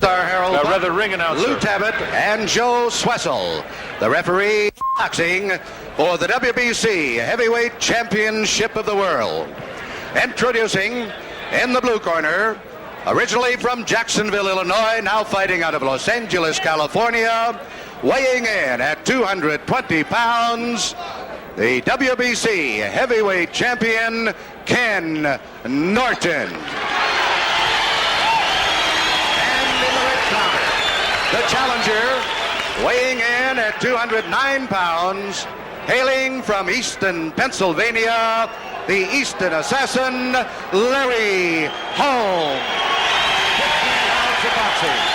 Star Harold, rather ring announcer, Lou Tabbitt, and Joe Swessel. The referee boxing for the WBC Heavyweight Championship of the World. Introducing in the blue corner, originally from Jacksonville, Illinois, now fighting out of Los Angeles, California, weighing in at 220 pounds, the WBC Heavyweight Champion, Ken Norton. And in the red corner, the challenger, weighing in at 209 pounds, hailing from Easton, Pennsylvania, the Easton Assassin, Larry Holmes. 15 rounds of boxing.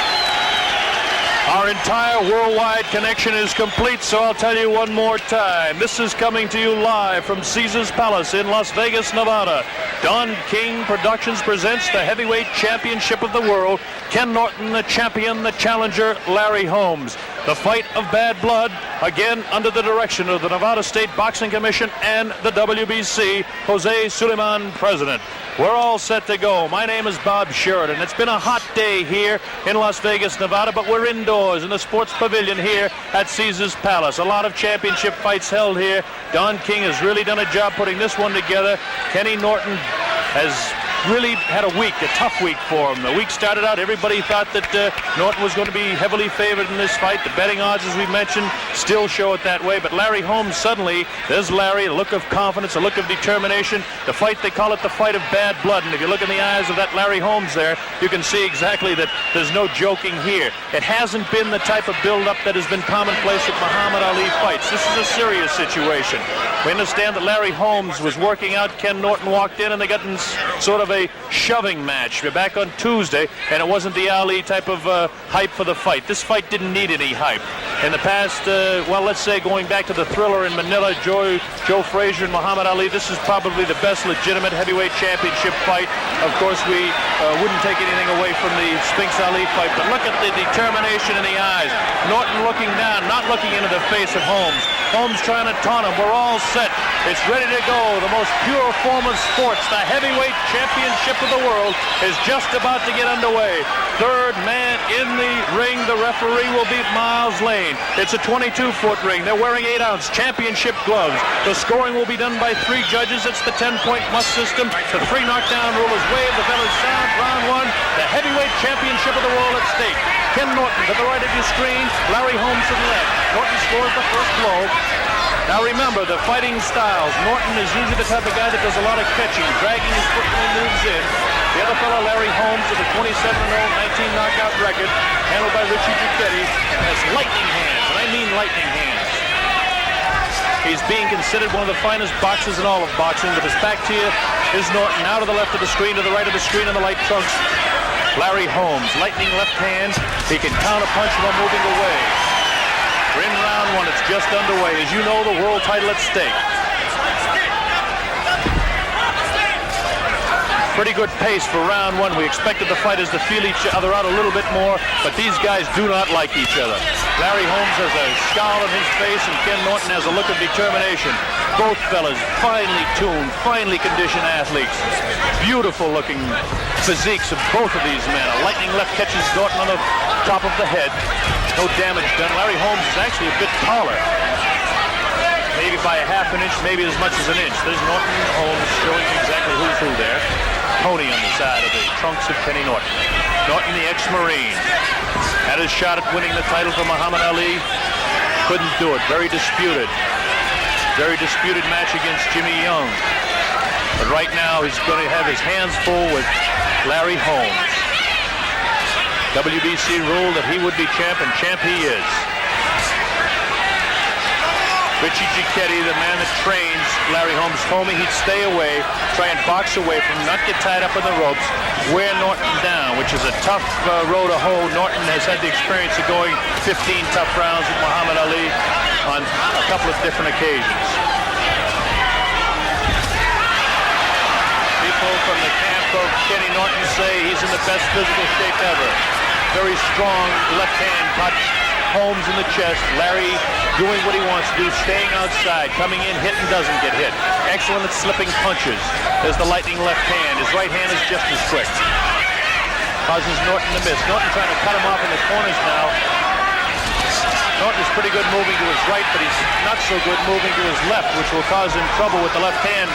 Our entire worldwide connection is complete, so I'll tell you one more time. This is coming to you live from Caesars Palace in Las Vegas, Nevada. Don King Productions presents the Heavyweight Championship of the World. Ken Norton, the champion, the challenger, Larry Holmes. The fight of bad blood, again under the direction of the Nevada State Boxing Commission and the WBC, Jose Suleiman, president. We're all set to go. My name is Bob Sheridan. It's been a hot day here in Las Vegas, Nevada, but we're indoors in the sports pavilion here at Caesars Palace. A lot of championship fights held here. Don King has really done a job putting this one together. Kenny Norton has really had a week, a tough week for him. The week started out, everybody thought that Norton was going to be heavily favored in this fight. The betting odds, as we mentioned, still show it that way. But Larry Holmes, suddenly, there's Larry, a look of confidence, a look of determination. The fight, they call it the fight of bad blood. And if you look in the eyes of that Larry Holmes there, you can see exactly that there's no joking here. It hasn't been the type of build-up that has been commonplace at Muhammad Ali fights. This is a serious situation. We understand that Larry Holmes was working out. Ken Norton walked in, and they got in sort of a shoving match. We're back on Tuesday, and it wasn't the Ali type of hype for the fight. This fight didn't need any hype. In the past, well, let's say going back to the Thriller in Manila, Joe Frazier and Muhammad Ali, this is probably the best legitimate heavyweight championship fight. Of course, we wouldn't take anything away from the Spinks Ali fight, but look at the determination in the eyes. Norton looking down, not looking into the face of Holmes. Holmes trying to taunt him. We're all set. It's ready to go. The most pure form of sports, the heavyweight championship of the world, is just about to get underway. Third man in the ring, the referee will be Miles Lane. It's a 22-foot ring. They're wearing 8-ounce championship gloves. The scoring will be done by 3 judges. It's the 10-point must system. The 3 knockdown rule is waved. The bell is sound. Round 1. The heavyweight championship of the world at stake. Ken Norton to the right of your screen. Larry Holmes to the left. Norton scores the first blow. Now remember, the fighting styles. Norton is usually the type of guy that does a lot of catching, dragging his foot when he moves in. The other fellow, Larry Holmes, with a 27-0, 19 knockout record, handled by Richie Giacchetti, has lightning hands, and I mean lightning hands. He's being considered one of the finest boxers in all of boxing. With his back to you is Norton. Now to the left of the screen, to the right of the screen in the light trunks, Larry Holmes, lightning left hand. He can counter punch while moving away. We're in round 1. It's just underway. As you know, the world title at stake. Pretty good pace for round 1. We expected the fighters to feel each other out a little bit more, but these guys do not like each other. Larry Holmes has a scowl on his face, and Ken Norton has a look of determination. Both fellas finely tuned, finely conditioned athletes. Beautiful looking physiques of both of these men. A lightning left catches Norton on the top of the head. No damage done. Larry Holmes is actually a bit taller. Maybe by a half an inch, maybe as much as an inch. There's Norton Holmes showing exactly who's who there. Tony on the side of the trunks of Kenny Norton. Norton, the ex-Marine, had his shot at winning the title for Muhammad Ali. Couldn't do it. Very disputed. Very disputed match against Jimmy Young. But right now he's going to have his hands full with Larry Holmes. WBC ruled that he would be champ, and champ he is. Richie Giacchetti, the man that trains Larry Holmes, told me he'd stay away, try and box away from him, not get tied up in the ropes, wear Norton down, which is a tough row to hoe. Norton has had the experience of going 15 tough rounds with Muhammad Ali on a couple of different occasions. People from the camp of Kenny Norton say he's in the best physical shape ever. Very strong left hand touch. Holmes in the chest. Larry doing what he wants to do, staying outside, coming in, hit and doesn't get hit. Excellent at slipping punches. There's the lightning left hand. His right hand is just as quick. causes Norton to miss. Norton trying to cut him off in the corners now. Norton is pretty good moving to his right, but he's not so good moving to his left, which will cause him trouble with the left hand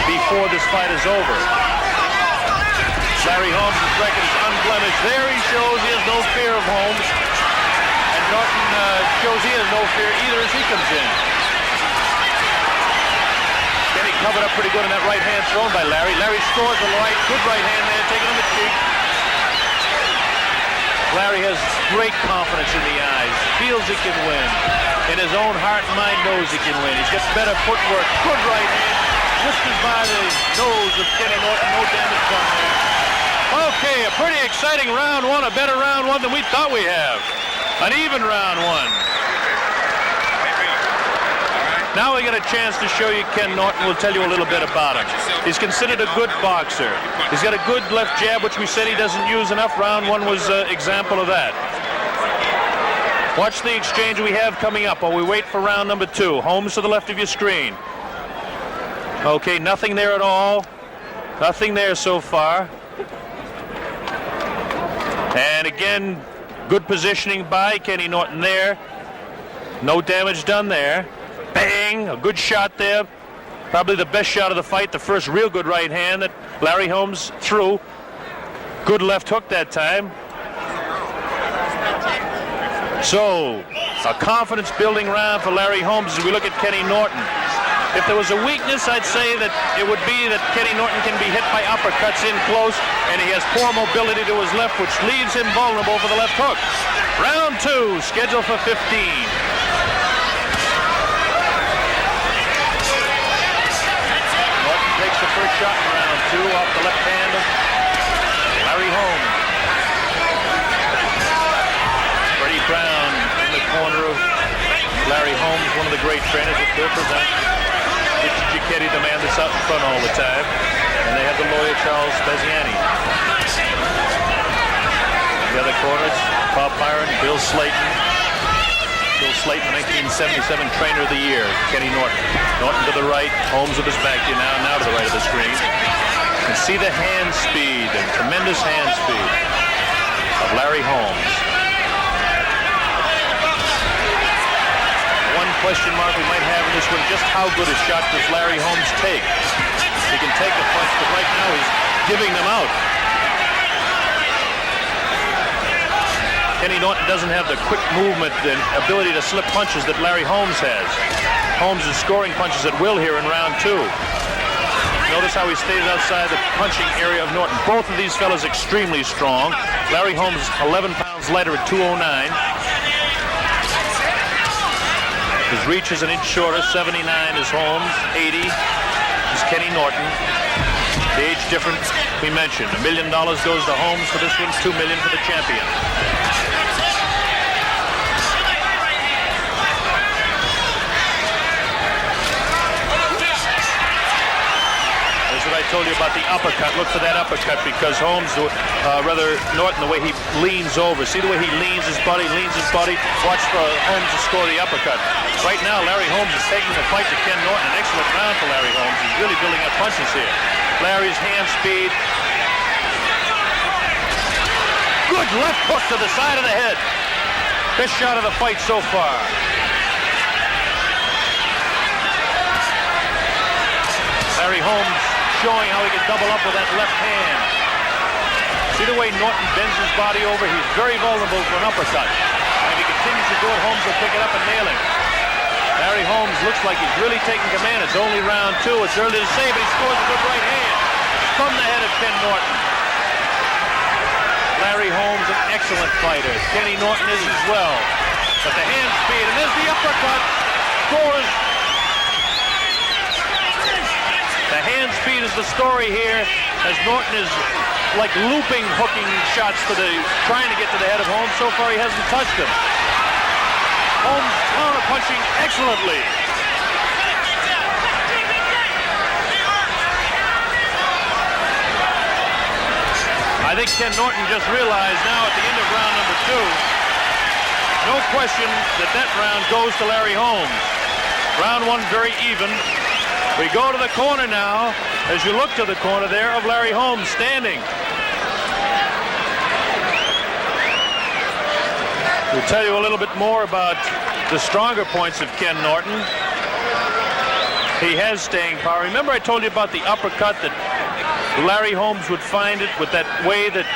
before this fight is over. Larry Holmes' record is unblemished. There he shows he has no fear of Holmes. And Norton shows he has no fear either as he comes in. Kenny covered up pretty good on that right hand thrown by Larry. Larry scores the right, good right hand there, taking on the cheek. Larry has great confidence in the eyes, feels he can win. In his own heart and mind knows he can win. He's got better footwork, good right hand, whiskers by the nose of Kenny Norton, no damage done there. Okay, a pretty exciting round one, a better round one than we thought we have. An even round one. Now we get a chance to show you Ken Norton. We'll tell you a little bit about him. He's considered a good boxer. He's got a good left jab, which we said he doesn't use enough. Round one was an example of that. Watch the exchange we have coming up while we wait for round number two. Holmes to the left of your screen. Okay, nothing there at all. Nothing there so far. And again, good positioning by Kenny Norton there. No damage done there. Bang! A good shot there. Probably the best shot of the fight. The first real good right hand that Larry Holmes threw. Good left hook that time. So, a confidence-building round for Larry Holmes as we look at Kenny Norton. If there was a weakness, I'd say that it would be that Kenny Norton can be hit by uppercuts in close, and he has poor mobility to his left, which leaves him vulnerable for the left hook. Round two, scheduled for 15. Norton takes the first shot in round two off the left hand of Larry Holmes. Freddie Brown in the corner of Larry Holmes, one of the great trainers that will present. It's Giacchetti, the man that's out in front all the time. And they have the lawyer, Charles Spaziani. The other corners, Bob Byron, Bill Slayton. Bill Slayton, 1977 Trainer of the Year, Kenny Norton. Norton to the right, Holmes with his back to you now to the right of the screen. And see the hand speed, and tremendous hand speed of Larry Holmes. One question mark we might have in this one, just how good a shot does Larry Holmes take? He can take a punch, but right now he's giving them out. Kenny Norton doesn't have the quick movement and ability to slip punches that Larry Holmes has. Holmes is scoring punches at will here in round two. Notice how he stays outside the punching area of Norton. Both of these fellas extremely strong. Larry Holmes 11 pounds lighter at 209. His reach is an inch shorter, 79 is Holmes, 80 is Kenny Norton. The age difference we mentioned. $1 million goes to Holmes for this one, $2 million for the champion. I told you about the uppercut. Look for that uppercut because Holmes, Norton, the way he leans over. See the way he leans his body. Watch for Holmes to score the uppercut. Right now, Larry Holmes is taking the fight to Ken Norton. An excellent round for Larry Holmes. He's really building up punches here. Larry's hand speed. Good left hook to the side of the head. Best shot of the fight so far. Larry Holmes showing how he can double up with that left hand. See the way Norton bends his body over? He's very vulnerable to an uppercut. And if he continues to do it, Holmes will pick it up and nail him. Larry Holmes looks like he's really taking command. It's only round two. It's early to say, but he scores a good right hand from the head of Ken Norton. Larry Holmes, an excellent fighter. Kenny Norton is as well. But the hand speed, and there's the uppercut. Scores. The hand speed is the story here, as Norton is like looping, hooking shots trying to get to the head of Holmes. So far, he hasn't touched him. Holmes counter-punching excellently. I think Ken Norton just realized now at the end of round number two, no question that round goes to Larry Holmes. Round one very even. We go to the corner now, as you look to the corner there of Larry Holmes standing. We'll tell you a little bit more about the stronger points of Ken Norton. He has staying power. Remember I told you about the uppercut that Larry Holmes would find it with that way that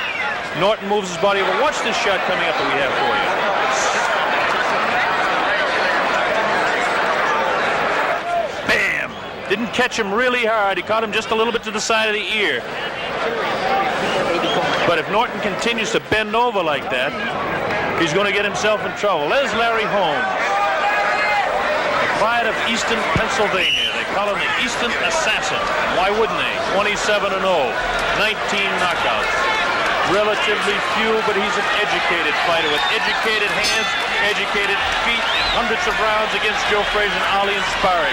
Norton moves his body over. Watch this shot coming up that we have for you. Bam! Didn't catch him really hard. He caught him just a little bit to the side of the ear. But if Norton continues to bend over like that, he's going to get himself in trouble. There's Larry Holmes, the pride of Easton, Pennsylvania. They call him the Easton Assassin. Why wouldn't they? 27-0, 19 knockouts. Relatively few, but he's an educated fighter with educated hands, educated feet, and hundreds of rounds against Joe Frazier and Ali in sparring.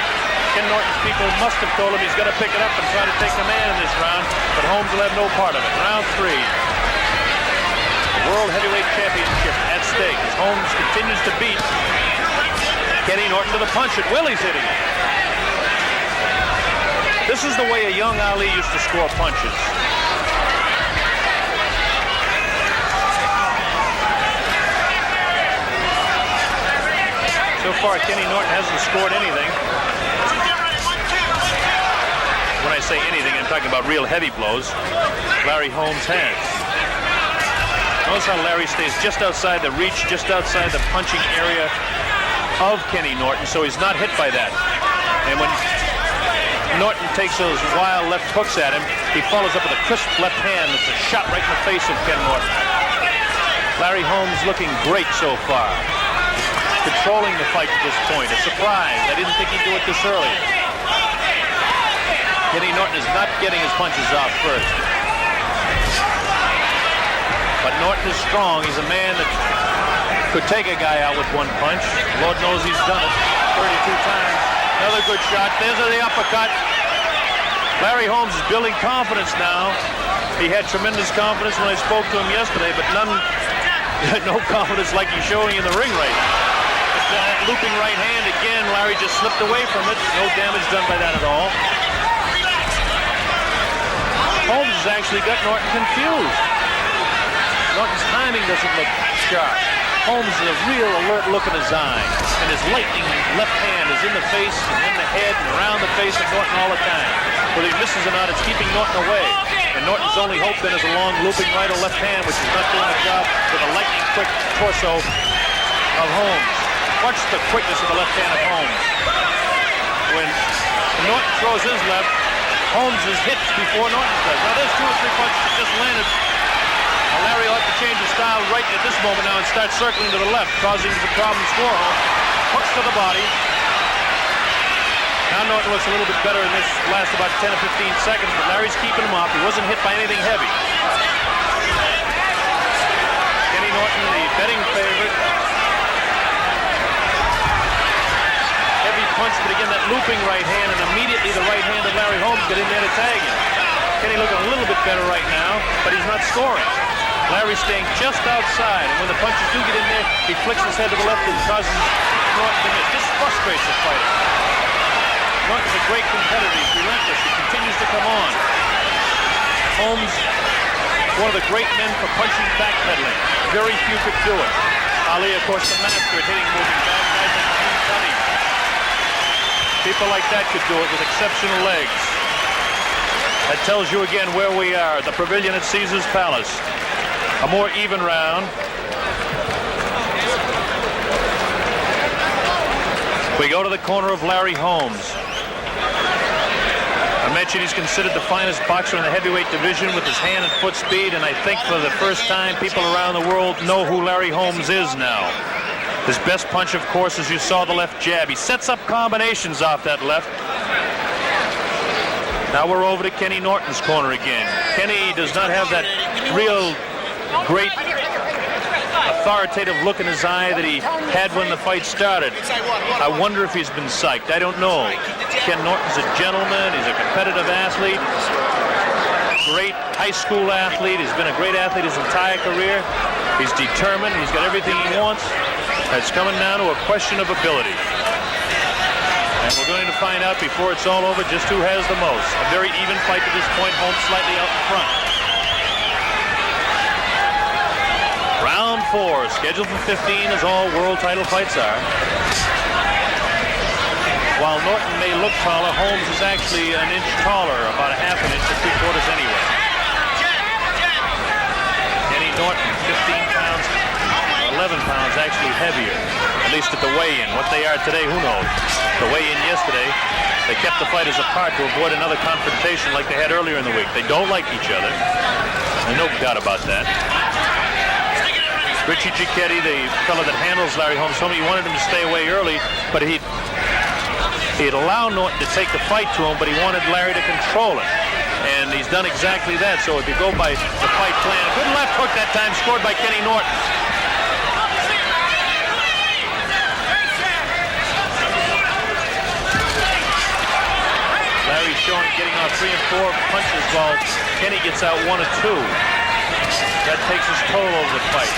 Ken Norton's people must have told him he's got to pick it up and try to take the man in this round, but Holmes will have no part of it. Round 3. The World Heavyweight Championship at stake as Holmes continues to beat Kenny Norton to the punch at will. He's hitting it. This is the way a young Ali used to score punches. So far, Kenny Norton hasn't scored anything. When I say anything, I'm talking about real heavy blows. Larry Holmes has. Notice how Larry stays just outside the reach, just outside the punching area of Kenny Norton, so he's not hit by that. And when Norton takes those wild left hooks at him, he follows up with a crisp left hand that's a shot right in the face of Ken Norton. Larry Holmes looking great so far. Controlling the fight to this point. A surprise. I didn't think he'd do it this early. Kenny Norton is not getting his punches off first. But Norton is strong. He's a man that could take a guy out with one punch. Lord knows he's done it 32 times. Another good shot. There's the uppercut. Larry Holmes is building confidence now. He had tremendous confidence when I spoke to him yesterday, but no confidence like he's showing in the ring right now. That looping right hand again, Larry just slipped away from it. No damage done by that at all. Holmes has actually got Norton confused. Norton's timing doesn't look sharp. Holmes has a real alert look in his eye, and his lightning left hand is in the face and in the head and around the face of Norton all the time. Whether he misses or not, it's keeping Norton away. And Norton's only hope then is a long looping right or left hand, which is not doing the job with a lightning quick torso of Holmes. Watch the quickness of the left hand of Holmes. When Norton throws his left, Holmes is hit before Norton does. Now there's 2 or 3 punches that just landed. Now Larry will have to change his style right at this moment now and start circling to the left, causing the problems for Holmes. Hooks to the body. Now Norton looks a little bit better in this last about 10 or 15 seconds, but Larry's keeping him off. He wasn't hit by anything heavy. Kenny Norton, the betting favorite. Punch, but again, that looping right hand, and immediately the right hand of Larry Holmes got in there to tag him. Kenny looking a little bit better right now, but he's not scoring. Larry's staying just outside, and when the punches do get in there, he flicks his head to the left and causes Norton to miss. This frustrates the fighter. Norton's a great competitor. He's relentless. He continues to come on. Holmes, one of the great men for punching backpedaling. Very few could do it. Ali, of course, the master at hitting moving back. Guys like Gene Tunney. People like that could do it with exceptional legs. That tells you again where we are, the pavilion at Caesar's Palace. A more even round. We go to the corner of Larry Holmes. I mentioned he's considered the finest boxer in the heavyweight division with his hand and foot speed, and I think for the first time people around the world know who Larry Holmes is now. His best punch, of course, as you saw, the left jab. He sets up combinations off that left. Now we're over to Kenny Norton's corner again. Kenny does not have that real great authoritative look in his eye that he had when the fight started. I wonder if he's been psyched. I don't know. Ken Norton's a gentleman. He's a competitive athlete. Great high school athlete. He's been a great athlete his entire career. He's determined. He's got everything he wants. It's coming down to a question of ability. And we're going to find out before it's all over just who has the most. A very even fight to this point. Holmes slightly out in front. Round 4, scheduled for 15, as all world title fights are. While Norton may look taller, Holmes is actually an inch taller, about a half an inch to 3/4 anyway. Kenny Norton, 15 pounds, 11 pounds actually heavier, at least at the weigh-in. What they are today, who knows? The weigh-in yesterday, they kept the fighters apart to avoid another confrontation like they had earlier in the week. They don't like each other. There's no doubt about that. Richie Giacchetti, the fellow that handles Larry Holmes, told me he wanted him to stay away early, but he'd allow Norton to take the fight to him, but he wanted Larry to control it. And he's done exactly that. So if you go by the fight plan, a good left hook that time, scored by Kenny Norton. Larry's showing getting off 3 and 4 punches while Kenny gets out 1 or 2. That takes his toll over the fight.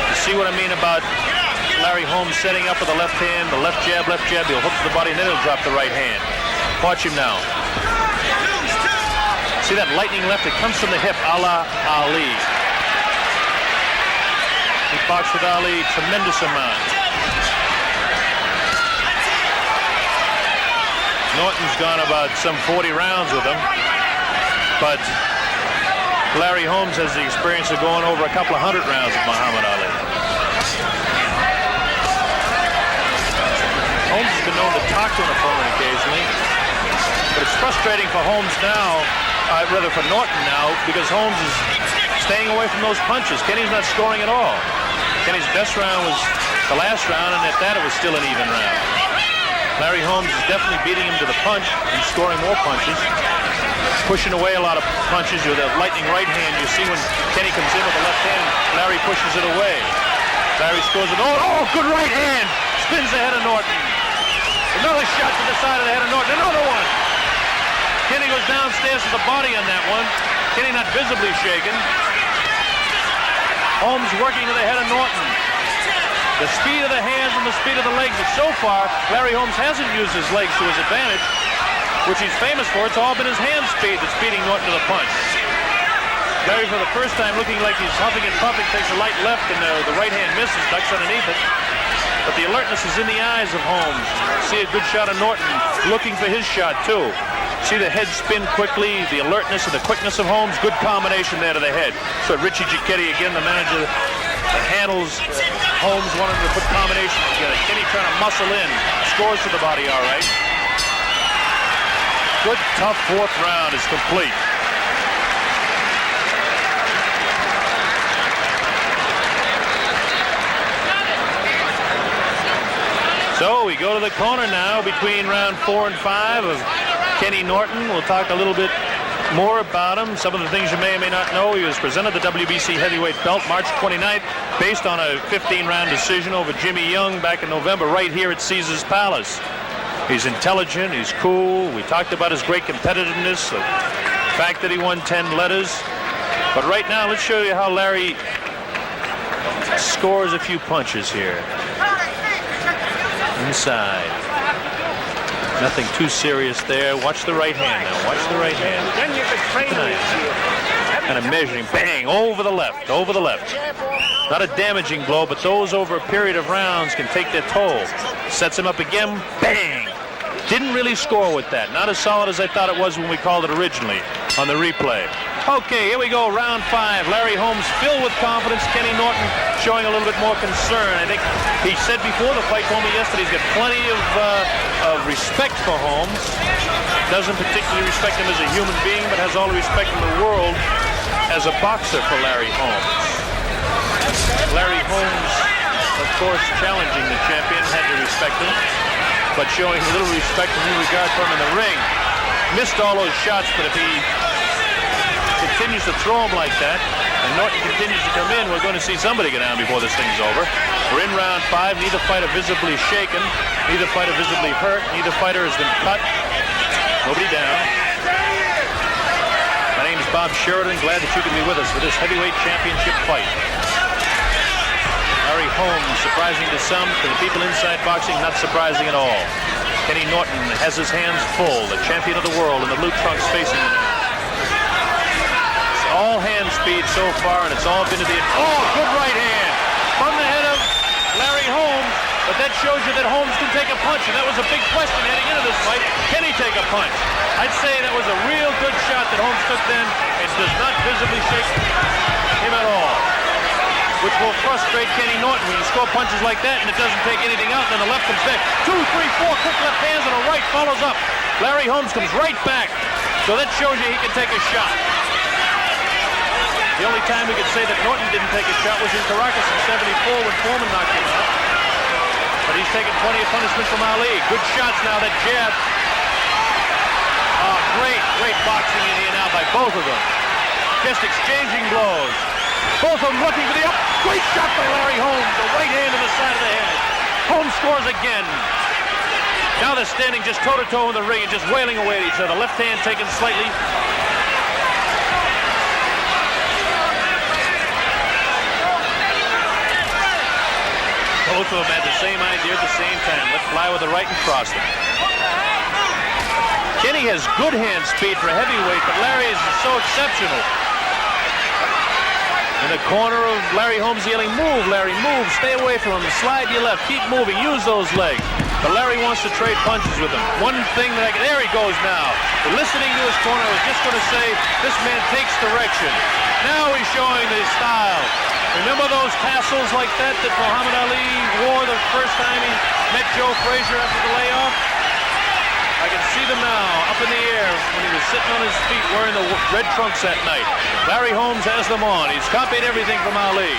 You see what I mean about Larry Holmes setting up with the left hand, the left jab, he'll hook to the body, and then he'll drop the right hand. Watch him now. See that lightning left? It comes from the hip, a la Ali. He boxed with Ali tremendous amount. Norton's gone about some 40 rounds with him, but Larry Holmes has the experience of going over a couple of 100 rounds with Muhammad Ali. Holmes has been known to talk to an opponent occasionally, but it's frustrating for Holmes now, rather for Norton now, because Holmes is staying away from those punches. Kenny's not scoring at all. Kenny's best round was the last round, and at that it was still an even round. Larry Holmes is definitely beating him to the punch and scoring more punches, pushing away a lot of punches with a lightning right hand. You see when Kenny comes in with the left hand, Larry pushes it away. Larry scores it. Oh, good right hand. Spins the head of Norton. Another shot to the side of the head of Norton. Another one. Kenny goes downstairs with the body on that one. Kenny not visibly shaken. Holmes working to the head of Norton. The speed of the hands and the speed of the legs. But so far, Larry Holmes hasn't used his legs to his advantage, which he's famous for. It's all been his hand speed that's beating Norton to the punch. Larry, for the first time, looking like he's huffing and puffing, takes a light left, and the right hand misses, ducks underneath it. But the alertness is in the eyes of Holmes. See a good shot of Norton, looking for his shot, too. See the head spin quickly, the alertness and the quickness of Holmes. Good combination there to the head. So Richie Giacchetti, again, the manager that handles Holmes, wanted to put combinations together. Kenny trying to muscle in. Scores to the body, all right. Good, tough 4th round is complete. So we go to the corner now between round 4 and 5 of Kenny Norton. We'll talk a little bit more about him. Some of the things you may or may not know. He was presented the WBC heavyweight belt March 29th based on a 15-round decision over Jimmy Young back in November right here at Caesars Palace. He's intelligent, he's cool. We talked about his great competitiveness, the fact that he won 10 letters. But right now, let's show you how Larry scores a few punches here. Inside. Nothing too serious there. Watch the right hand now. Watch the right hand. Then you could train Kind of measuring. Bang! Over the left. Over the left. Not a damaging blow, but those over a period of rounds can take their toll. Sets him up again. Bang! Didn't really score with that. Not as solid as I thought it was when we called it originally on the replay. Okay, here we go, round 5. Larry Holmes filled with confidence. Kenny Norton showing a little bit more concern. I think he said before the fight, told me yesterday, he's got plenty of respect for Holmes. Doesn't particularly respect him as a human being, but has all the respect in the world as a boxer for Larry Holmes. Larry Holmes, of course, challenging the champion, had to respect him, but showing a little respect and new regard for him in the ring. Missed all those shots, but if he continues to throw him like that, and Norton continues to come in, we're going to see somebody get down before this thing's over. We're in round 5. Neither fighter visibly shaken. Neither fighter visibly hurt. Neither fighter has been cut. Nobody down. My name is Bob Sheridan. Glad that you can be with us for this heavyweight championship fight. Larry Holmes, surprising to some, to the people inside boxing, not surprising at all. Kenny Norton has his hands full, the champion of the world in the blue trunks facing him. all hand speed so far, and it's all been to the... Oh, good right hand from the head of Larry Holmes, but that shows you that Holmes can take a punch, and that was a big question heading into this fight. Can he take a punch? I'd say that was a real good shot that Holmes took then. It does not visibly shake him at all, which will frustrate Kenny Norton when you score punches like that and it doesn't take anything out. Then the left comes back. 2, 3, 4 quick left hands and a right follows up. Larry Holmes comes right back. So that shows you he can take a shot. The only time we could say that Norton didn't take a shot was in Caracas in '74 when Foreman knocked him out. But he's taken plenty of punishment from Ali. Good shots now, that jab. Great boxing in here now by both of them. Just exchanging blows. Both of them looking for the up. Great shot by Larry Holmes. The right hand to the side of the head. Holmes scores again. Now they're standing just toe-to-toe in the ring and just wailing away at each other. Left hand taken slightly. Both of them had the same idea at the same time. Let's fly with the right and cross them. Kenny has good hand speed for a heavyweight, but Larry is so exceptional. In the corner of Larry Holmes yelling, move, Larry, move, stay away from him, slide to your left, keep moving, use those legs. But Larry wants to trade punches with him. One thing that there he goes now. Listening to his corner, I was just going to say, this man takes direction. Now he's showing his style. Remember those tassels like that Muhammad Ali wore the first time he met Joe Frazier after the layoff? I can see them now, up in the air, when he was sitting on his feet wearing the red trunks that night. Larry Holmes has them on. He's copied everything from Ali.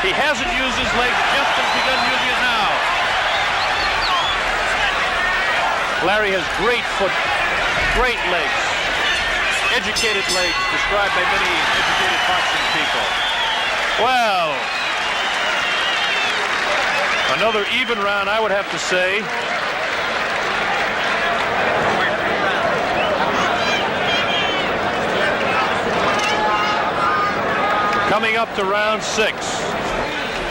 He hasn't used his legs, just has begun using it now. Larry has great foot, great legs, educated legs, described by many educated boxing people. Well, another even round, I would have to say. Coming up to round 6.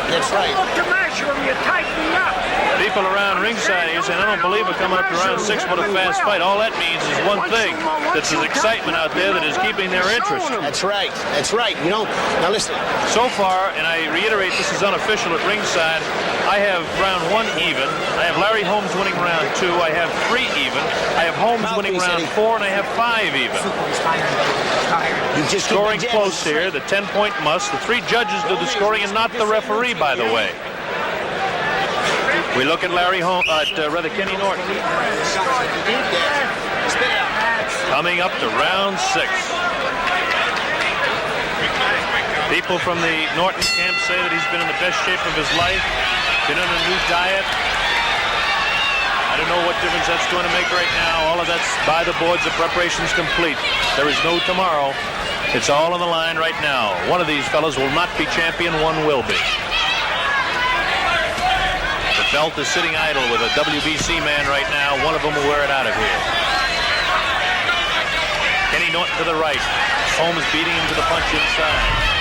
That's right. Look to measure him, you tighten up. People around ringside here saying, I don't believe we're coming up to round 6. What a fast fight. All that means is one thing. That's the excitement out there that is keeping their interest. That's right. That's right. You know, now listen. So far, and I reiterate, this is unofficial at ringside, I have round 1 even. I have Larry Holmes winning round 2. I have 3 even. I have Holmes winning round 4, and I have 5 even. You just Scoring close here, the 10-point must. The 3 judges do the scoring and not the referee, by the way. We look at Larry Holmes, Kenny Norton. Coming up to round 6. People from the Norton camp say that he's been in the best shape of his life, been on a new diet. I don't know what difference that's going to make right now. All of that's by the boards. The preparation's complete. There is no tomorrow. It's all on the line right now. One of these fellas will not be champion. One will be. The belt is sitting idle with a WBC man right now. One of them will wear it out of here. Kenny Norton to the right. Holmes beating him to the punch inside.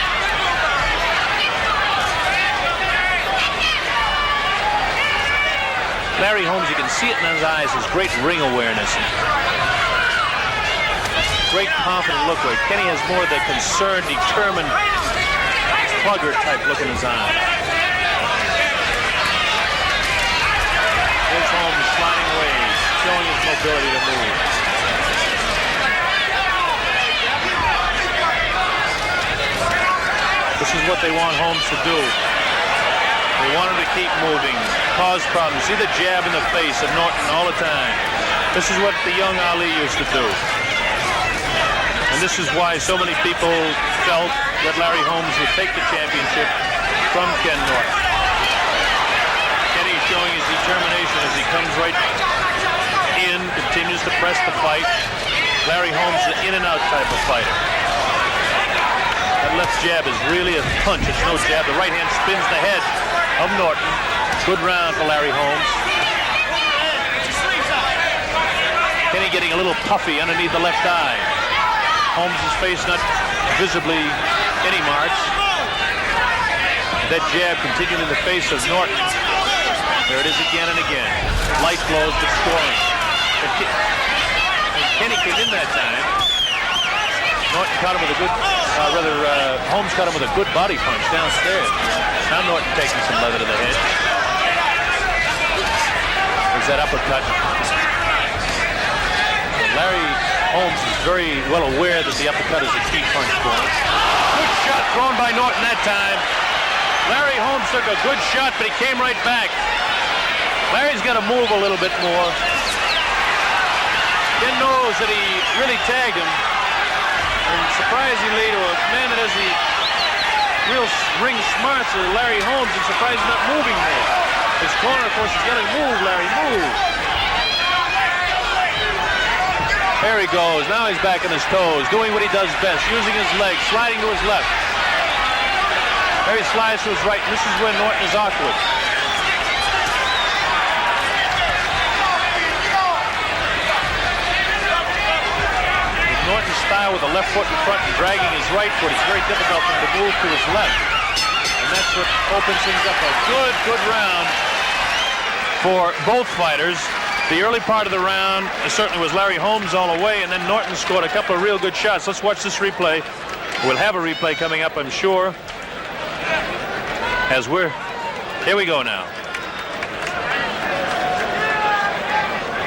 Larry Holmes, you can see it in his eyes, his great ring awareness. Great confident look where Kenny has more of the concerned, determined, plugger type look in his eye. Here's Holmes sliding away, showing his mobility to move. This is what they want Holmes to do. They want him to keep moving, cause problems. See the jab in the face of Norton all the time. This is what the young Ali used to do. And this is why so many people felt that Larry Holmes would take the championship from Ken Norton. Kenny showing his determination as he comes right in, continues to press the fight. Larry Holmes is an in-and-out type of fighter. That left jab is really a punch. It's no jab. The right hand spins the head of Norton. Good round for Larry Holmes. Kenny getting a little puffy underneath the left eye. Holmes' face not visibly any marks. That jab continuing in the face of Norton. There it is again and again. Light blows but scoring. Kenny came in that time. Norton caught him with a good, Holmes caught him with a good body punch downstairs. Now Norton taking some leather to the head. There's that uppercut. Larry Holmes is very well aware that the uppercut is a key punch for him. Good shot thrown by Norton that time. Larry Holmes took a good shot, but he came right back. Larry's got to move a little bit more. Ken knows that he really tagged him. And surprisingly, to a man that has the real ring smarts of Larry Holmes, I'm surprised he's not moving more. His corner, of course, is yelling, "Move, Larry, move." There he goes. Now he's back on his toes, doing what he does best, using his legs, sliding to his left. There he slides to his right, and this is where Norton is awkward. Norton's style with the left foot in front and dragging his right foot, it's very difficult for him to move to his left. And that's what opens things up. A good round for both fighters. The early part of the round certainly was Larry Holmes all the way, and then Norton scored a couple of real good shots. Let's watch this replay. We'll have a replay coming up, I'm sure. Here we go now.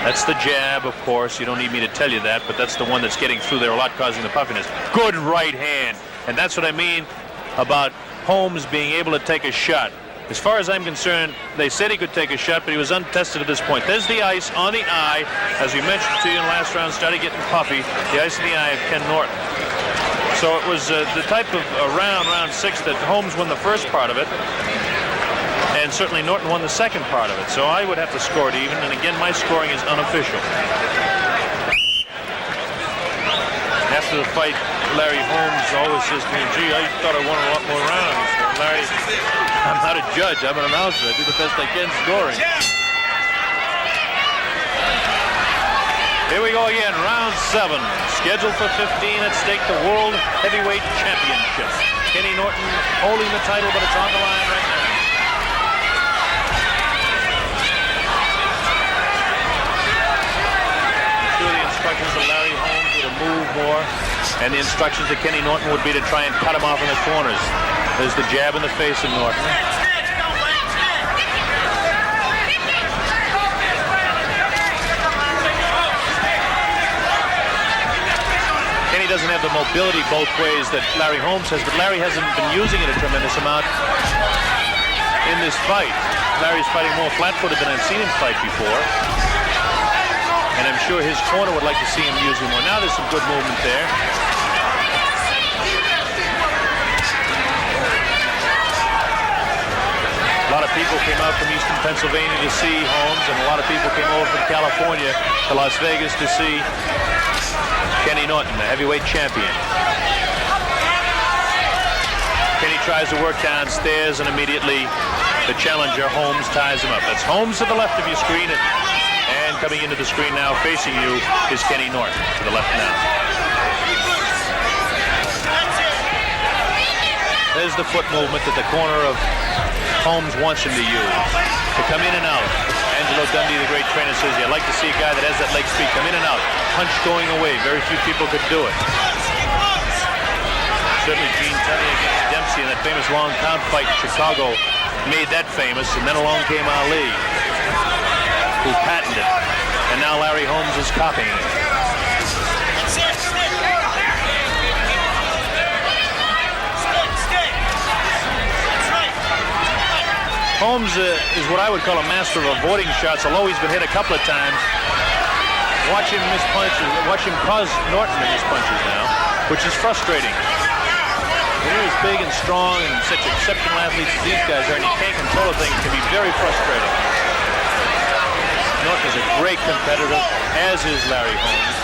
That's the jab, of course. You don't need me to tell you that, but that's the one that's getting through there a lot, causing the puffiness. Good right hand. And that's what I mean about Holmes being able to take a shot. As far as I'm concerned, they said he could take a shot, but he was untested at this point. There's the ice on the eye. As we mentioned to you in the last round, started getting puffy. The ice in the eye of Ken Norton. So it was the type of round 6, that Holmes won the first part of it. And certainly Norton won the second part of it. So I would have to score it even. And again, my scoring is unofficial. After the fight, Larry Holmes always says to me, "Gee, I thought I won a lot more rounds." And Larry, I'm not a judge. I'm an announcer. I do the best I can scoring. Here we go again, round 7. Scheduled for 15 at stake, the World Heavyweight Championship. Kenny Norton holding the title, but it's on the line right now. Instructions to Larry Holmes to move more, and the instructions to Kenny Norton would be to try and cut him off in the corners. There's the jab in the face of Norton. Kenny doesn't have the mobility both ways that Larry Holmes has, but Larry hasn't been using it a tremendous amount in this fight. Larry's fighting more flat-footed than I've seen him fight before. And I'm sure his corner would like to see him using more. Now there's some good movement there. A lot of people came out from Eastern Pennsylvania to see Holmes, and a lot of people came over from California to Las Vegas to see Kenny Norton, the heavyweight champion. Kenny tries to work downstairs, and immediately the challenger, Holmes, ties him up. That's Holmes to the left of your screen. And coming into the screen now, facing you, is Kenny Norton, to the left now. There's the foot movement that the corner of Holmes wants him to use. To come in and out. Angelo Dundee, the great trainer, says, "You'd like to see a guy that has that leg speed come in and out. Punch going away. Very few people could do it." Certainly Gene Tunney against Dempsey in that famous long count fight in Chicago made that famous, and then along came Ali, who patented it, and now Larry Holmes is copying it. Holmes is what I would call a master of avoiding shots, although he's been hit a couple of times. Watch him miss punches, watch him cause Norton to miss punches now, which is frustrating. When you're as big and strong and such exceptional athletes as these guys are, and you can't control a thing, it can be very frustrating. Norton is a great competitor, as is Larry Holmes.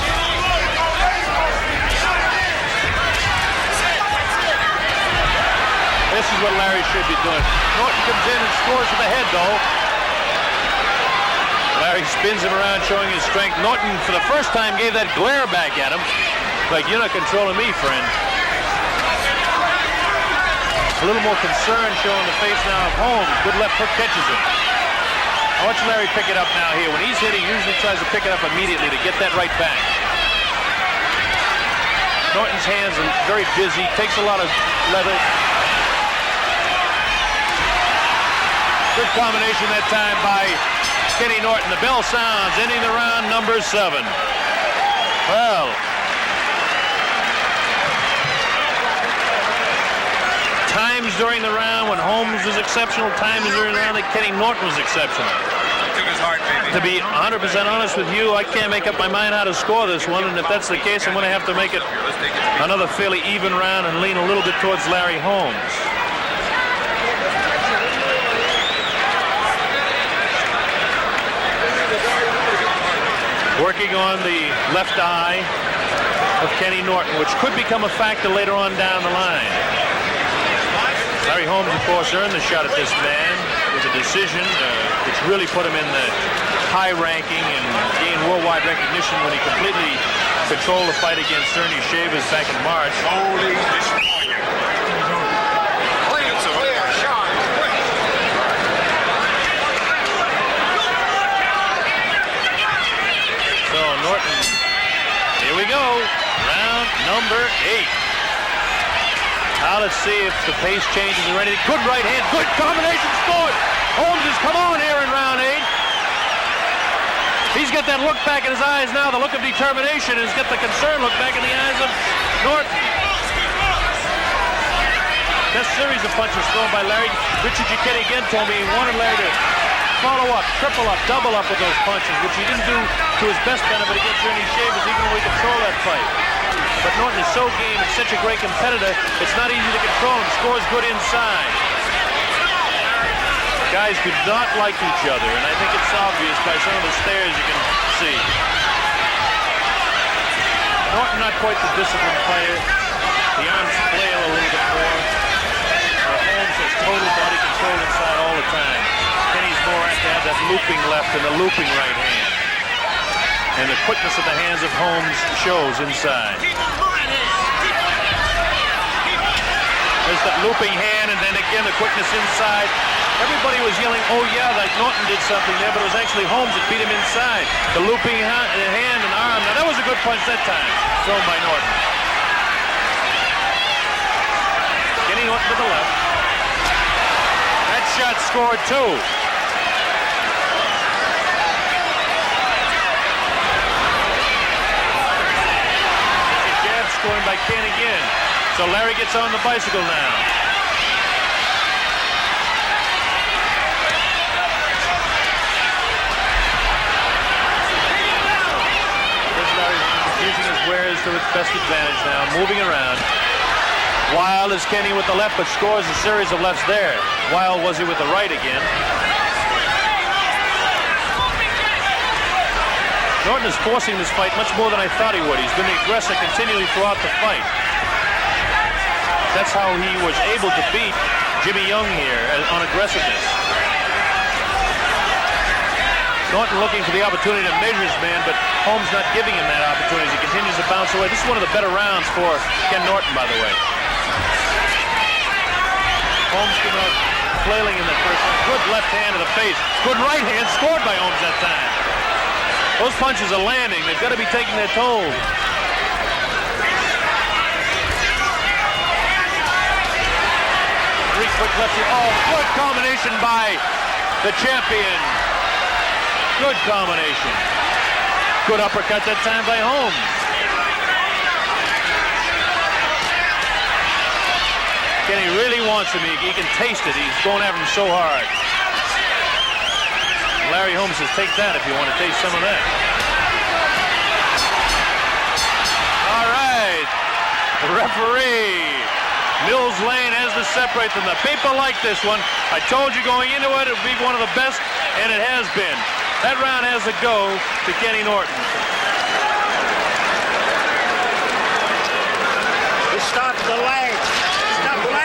This is what Larry should be doing. Norton comes in and scores with the head, though. Larry spins him around, showing his strength. Norton, for the first time, gave that glare back at him. Like, "You're not controlling me, friend." A little more concern showing the face now of Holmes. Good left hook catches him. Watch Larry pick it up now here. When he's hitting, he usually tries to pick it up immediately to get that right back. Norton's hands are very busy, takes a lot of leather. Good combination that time by Kenny Norton. The bell sounds, ending the round number 7. Well, times during the round when Holmes was exceptional, times during the round that Kenny Norton was exceptional. To be 100% honest with you, I can't make up my mind how to score this one, and if that's the case, I'm going to have to make it another fairly even round and lean a little bit towards Larry Holmes. Working on the left eye of Kenny Norton, which could become a factor later on down the line. Larry Holmes, of course, earned the shot at this man with a decision, which really put him in the high ranking and gained worldwide recognition when he completely controlled the fight against Ernie Shavers back in March. So Norton, here we go, round number 8. Now let's see if the pace changes or anything. Good right hand, good combination, scored. Holmes has come on here in round 8. He's got that look back in his eyes now, the look of determination. He's got the concerned look back in the eyes of Norton. That series of punches thrown by Larry. Richard Giacchetti again told me he wanted Larry to follow up, triple up, double up with those punches, which he didn't do to his best benefit against Ernie Shavers, even though he controlled that fight. But Norton is so game and such a great competitor, it's not easy to control him. Scores good inside. Guys do not like each other, and I think it's obvious by some of the stares you can see. Norton not quite the disciplined player. The arms flail a little bit more. Holmes has total body control inside all the time. Kenny's more apt to have that looping left and the looping right hand. And the quickness of the hands of Holmes shows inside. There's that looping hand, and then again the quickness inside. Everybody was yelling, oh yeah, like Norton did something there, but it was actually Holmes that beat him inside. The looping hand and arm. Now that was a good punch that time, thrown by Norton. Kenny Norton to the left. That shot scored too. Jab scoring by Ken again. So Larry gets on the bicycle now. Using his wares to its best advantage now, moving around. Wild is Kenny with the left, but scores a series of lefts there. Wild was he with the right again. Norton is forcing this fight much more than I thought he would. He's been the aggressor continually throughout the fight. That's how he was able to beat Jimmy Young here on aggressiveness. Norton looking for the opportunity to measure his man, but Holmes not giving him that opportunity. He continues to bounce away. This is one of the better rounds for Ken Norton, by the way. Holmes came out flailing in the first round. Good left hand to the face. Good right hand scored by Holmes that time. Those punches are landing. They've got to be taking their toll. Three quick left. Oh, good combination by the champion. Good combination. Good uppercut that time by Holmes. Kenny really wants him. He can taste it. He's going after him so hard. Larry Holmes says, take that if you want to taste some of that. All right. The referee, Mills Lane, has to separate them. The people like this one. I told you going into it, it would be one of the best, and it has been. That round has to go to Kenny Norton. He stopped the leg.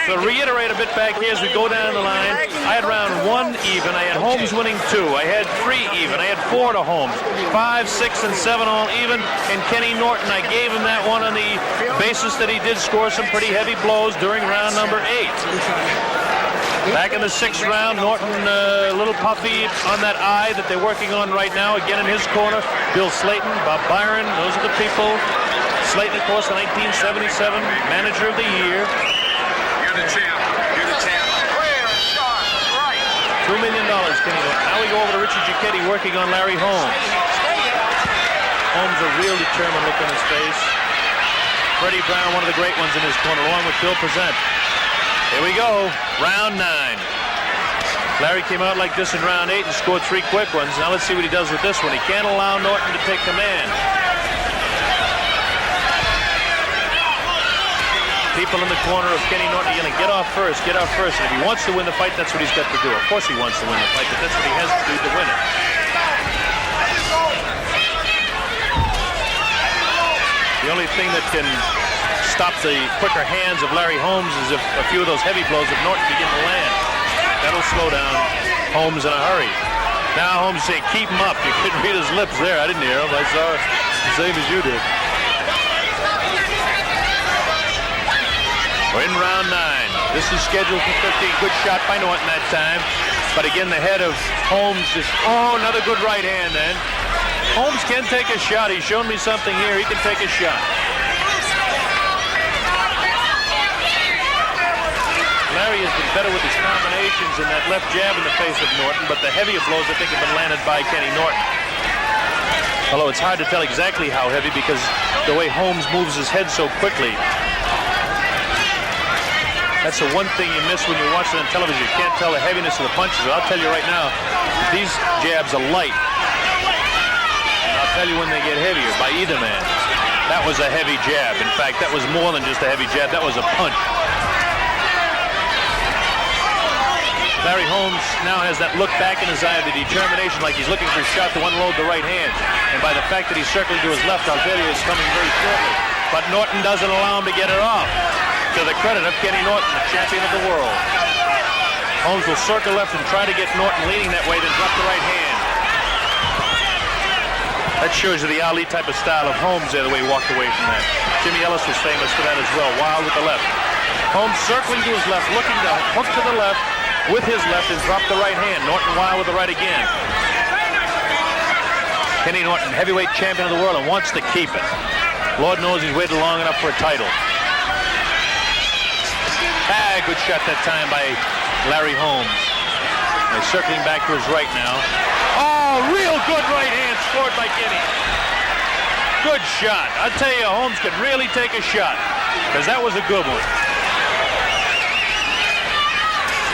To reiterate a bit back here as we go down the line, I had round 1 even. I had Holmes winning 2. I had 3 even. I had 4 to Holmes. 5, 6, and 7 all even. And Kenny Norton, I gave him that one on the basis that he did score some pretty heavy blows during round number 8. Back in the 6th round, Norton a little puffy on that eye that they're working on right now. Again in his corner, Bill Slayton, Bob Byron, those are the people. Slayton, of course, the 1977 Manager of the Year. You're the champ. You're the champ. Clear, sharp, right. $2 million, Kenny Norton. Now we go over to Richie Giacchetti working on Larry Holmes. Holmes, a real determined look on his face. Freddie Brown, one of the great ones in his corner, along with Bill Present. Here we go, round 9. Larry came out like this in round 8 and scored 3 quick ones. Now let's see what he does with this one. He can't allow Norton to take command. People in the corner of Kenny Norton yelling, get off first, get off first. And if he wants to win the fight, that's what he's got to do. Of course he wants to win the fight, but that's what he has to do to win it. The only thing that can stop the quicker hands of Larry Holmes is if a few of those heavy blows of Norton begin to land. That'll slow down Holmes in a hurry. Now Holmes saying, keep him up. You couldn't read his lips there. I didn't hear him. I saw it the same as you did. We're in round 9. This is scheduled for 15. Good shot by Norton that time. But again, the head of Holmes is, oh, another good right hand then. Holmes can take a shot. He's shown me something here. He can take a shot. Larry has been better with his combinations and that left jab in the face of Norton, but the heavier blows, I think, have been landed by Kenny Norton. Although it's hard to tell exactly how heavy because the way Holmes moves his head so quickly. That's the one thing you miss when you're watching on television. You can't tell the heaviness of the punches. But I'll tell you right now, these jabs are light. And I'll tell you when they get heavier by either man. That was a heavy jab. In fact, that was more than just a heavy jab. That was a punch. Larry Holmes now has that look back in his eye of the determination, like he's looking for a shot to unload the right hand. And by the fact that he's circling to his left, I'll tell you it's coming very shortly. But Norton doesn't allow him to get it off. To the credit of Kenny Norton, the champion of the world. Holmes will circle left and try to get Norton leaning that way, then drop the right hand. That shows you the Ali type of style of Holmes there, the way he walked away from that. Jimmy Ellis was famous for that as well, wild with the left. Holmes circling to his left, looking to hook to the left with his left and drop the right hand. Norton wild with the right again. Kenny Norton, heavyweight champion of the world, and wants to keep it. Lord knows he's waited long enough for a title. Good shot that time by Larry Holmes. He's circling back to his right now. Oh, real good right hand scored by Kenny. Good shot. I'll tell you, Holmes could really take a shot because that was a good one.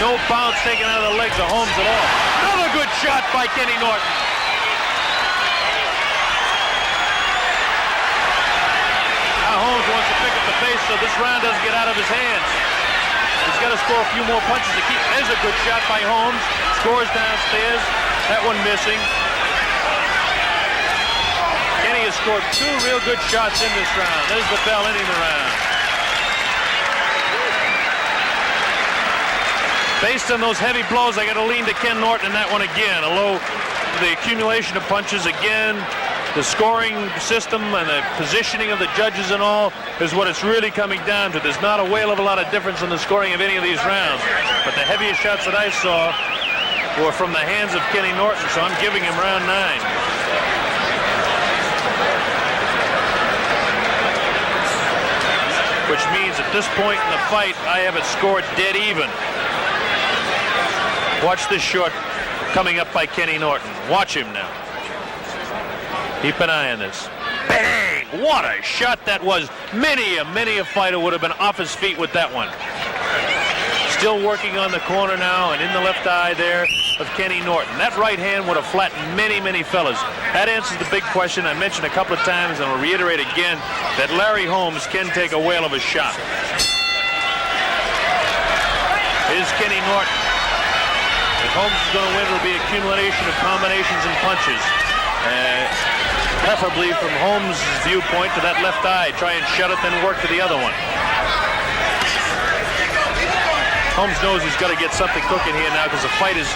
No bounce taken out of the legs of Holmes at all. Another good shot by Kenny Norton. Now Holmes wants to pick up the pace so this round doesn't get out of his hands. He's got to score a few more punches to keep. There's a good shot by Holmes. Scores downstairs. That one missing. Kenny has scored 2 real good shots in this round. There's the bell ending the round. Based on those heavy blows, I got to lean to Ken Norton in that one again. Although the accumulation of punches again, the scoring system and the positioning of the judges and all is what it's really coming down to. There's not a whale of a lot of difference in the scoring of any of these rounds. But the heaviest shots that I saw were from the hands of Kenny Norton, so I'm giving him round 9. Which means at this point in the fight, I have it scored dead even. Watch this shot coming up by Kenny Norton. Watch him now. Keep an eye on this. Bang! What a shot that was. Many a fighter would have been off his feet with that one. Still working on the corner now and in the left eye there of Kenny Norton. That right hand would have flattened many fellas. That answers the big question I mentioned a couple of times and I'll reiterate again that Larry Holmes can take a whale of a shot. Here's Kenny Norton. If Holmes is going to win, it'll be accumulation of combinations and punches. Preferably from Holmes' viewpoint to that left eye. Try and shut it, then work to the other one. Holmes knows he's got to get something cooking here now because the fight is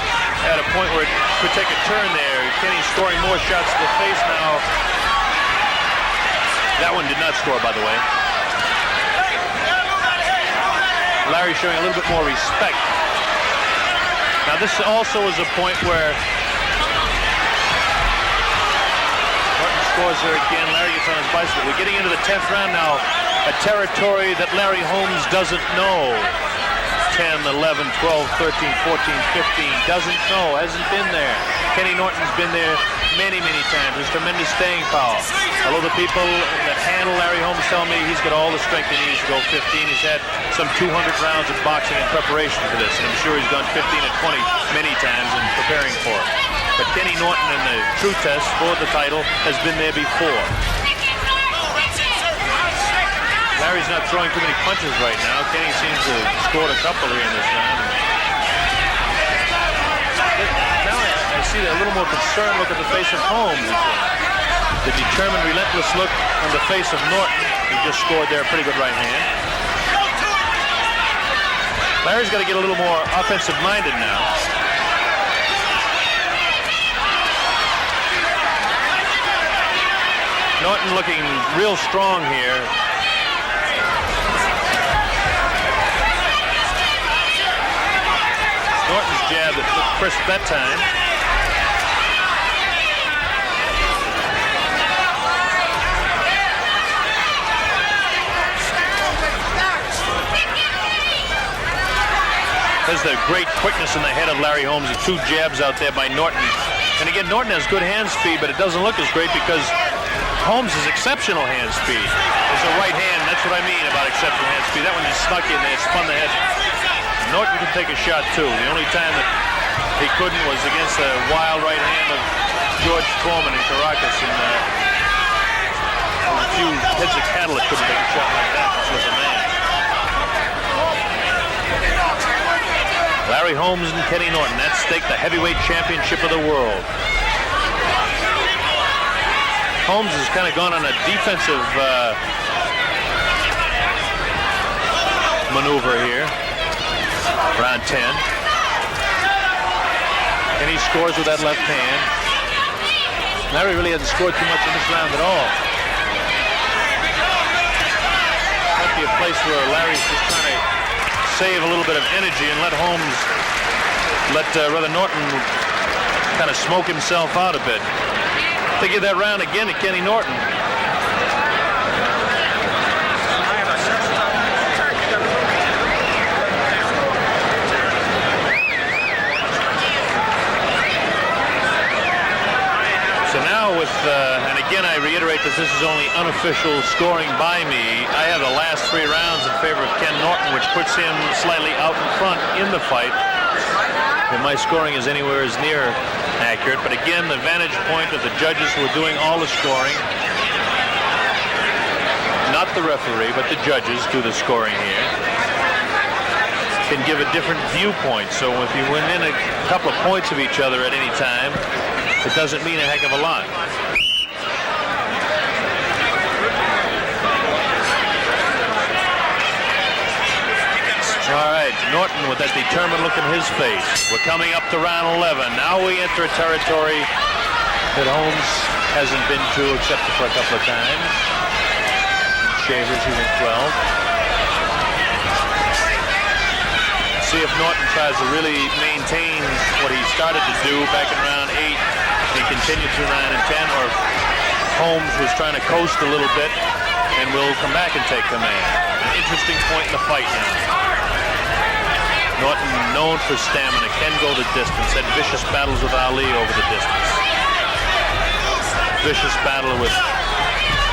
at a point where it could take a turn there. Kenny's scoring more shots to the face now. That one did not score, by the way. Larry showing a little bit more respect. Now this also is a point where scores her again. Larry gets on his bicycle. We're getting into the 10th round now, a territory that Larry Holmes doesn't know. 10, 11, 12, 13, 14, 15, doesn't know, hasn't been there. Kenny Norton's been there many, many times. There's tremendous staying power. Although the people that handle Larry Holmes tell me he's got all the strength he needs to go 15. He's had some 200 rounds of boxing in preparation for this, and I'm sure he's gone 15 and 20 many times in preparing for it. But Kenny Norton in the true test for the title has been there before. Larry's not throwing too many punches right now. Kenny seems to have scored a couple here in this round. Now I see a little more concerned look at the face of Holmes. The determined, relentless look on the face of Norton. He just scored there a pretty good right hand. Larry's got to get a little more offensive-minded now. Norton looking real strong here. Norton's jab that looked crisp that time. There's the great quickness in the head of Larry Holmes. The two jabs out there by Norton. And again, Norton has good hand speed, but it doesn't look as great because Holmes has exceptional hand speed. There's a right hand, that's what I mean about exceptional hand speed. That one just snuck in there, spun the head. Norton can take a shot too. The only time that he couldn't was against the wild right hand of George Foreman in Caracas, and a few heads of cattle that couldn't take a shot like that. This was a man. Larry Holmes and Kenny Norton at stake, the heavyweight championship of the world. Holmes has kind of gone on a defensive maneuver here. Round 10. And he scores with that left hand. Larry really hasn't scored too much in this round at all. Might be a place where Larry's just trying to save a little bit of energy and let Holmes, rather Norton kind of smoke himself out a bit. They give that round again to Kenny Norton. And again, I reiterate that this is only unofficial scoring by me. I have the last 3 rounds in favor of Ken Norton, which puts him slightly out in front in the fight. And my scoring is anywhere as near accurate. But again, the vantage point of the judges who are doing all the scoring, not the referee, but the judges do the scoring here, can give a different viewpoint. So if you win in a couple of points of each other at any time, it doesn't mean a heck of a lot. All right, Norton with that determined look in his face. We're coming up to round 11. Now we enter a territory that Holmes hasn't been to except for a couple of times. Shavers, he went 12. See if Norton tries to really maintain what he started to do back in round 8 and continue through 9 and 10, or if Holmes was trying to coast a little bit and will come back and take command. An interesting point in the fight now. Norton, known for stamina, can go the distance, had vicious battles with Ali over the distance. Vicious battle with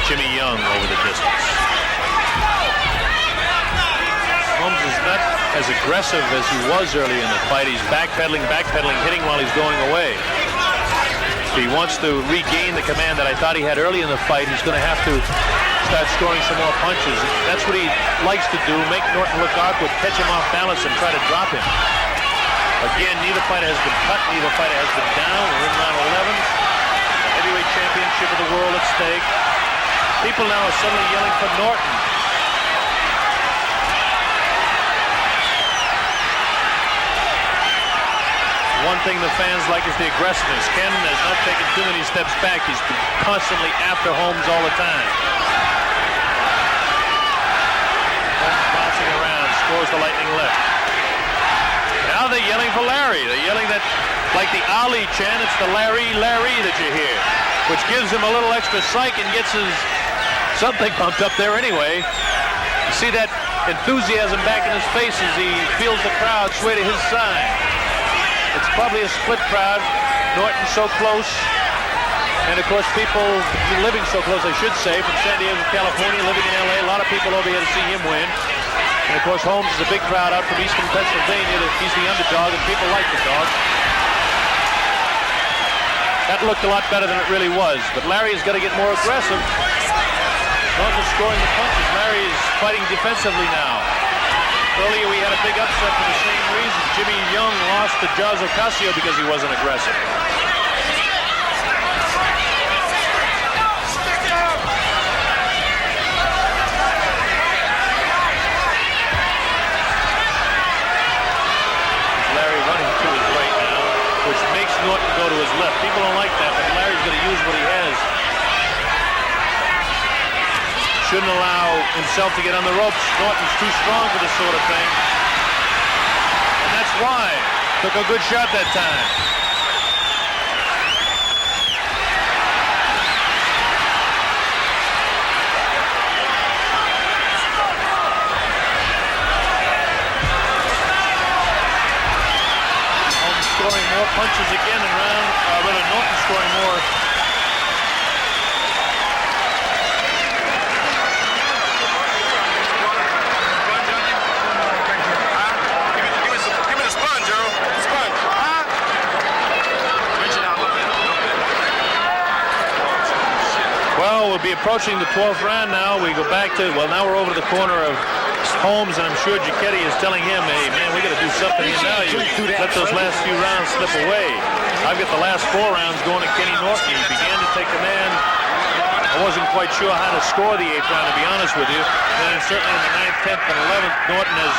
Jimmy Young over the distance. Holmes is not as aggressive as he was early in the fight. He's backpedaling, hitting while he's going away. If he wants to regain the command that I thought he had early in the fight, he's going to have to start scoring some more punches. That's what he likes to do, make Norton look awkward, catch him off balance, and try to drop him. Again, neither fighter has been cut, neither fighter has been down. We're in round 11. The heavyweight championship of the world at stake. People now are suddenly yelling for Norton. One thing the fans like is the aggressiveness. Ken has not taken too many steps back. He's been constantly after Holmes all the time. Holmes bouncing around, scores the lightning left. Now they're yelling for Larry. They're yelling that, like the Ali chant, it's the Larry, Larry that you hear. which gives him a little extra psych and gets his something pumped up there anyway. You see that enthusiasm back in his face as he feels the crowd sway to his side. It's probably a split crowd. Norton so close. And of course, people living so close, I should say, from San Diego, California, living in LA, a lot of people over here to see him win. And of course, Holmes is a big crowd out from eastern Pennsylvania. He's the underdog, and people like the dog. That looked a lot better than it really was, but Larry has got to get more aggressive. Norton is scoring the punches. Larry is fighting defensively now. Earlier, we had a big upset for the same reason. Jimmy Young lost to Jaz Ocasio because he wasn't aggressive. Norton go to his left. People don't like that, but Larry's going to use what he has. Shouldn't allow himself to get on the ropes. Norton's too strong for this sort of thing. And that's why. Took a good shot that time. Scoring more punches again in round, rather Norton scoring more. Give me the sponge, Earl. Sponge. Reach it out a little bit. Well, we'll be approaching the 12th round now. We go back to, well, now we're over to the corner of Holmes, and I'm sure Giacchetti is telling him, hey, man, we got to do something here now. You let those last few rounds slip away. I've got the last 4 rounds going to Kenny Norton. He began to take command. I wasn't quite sure how to score the 8th round, to be honest with you. And certainly in the 9th, 10th, and 11th, Norton has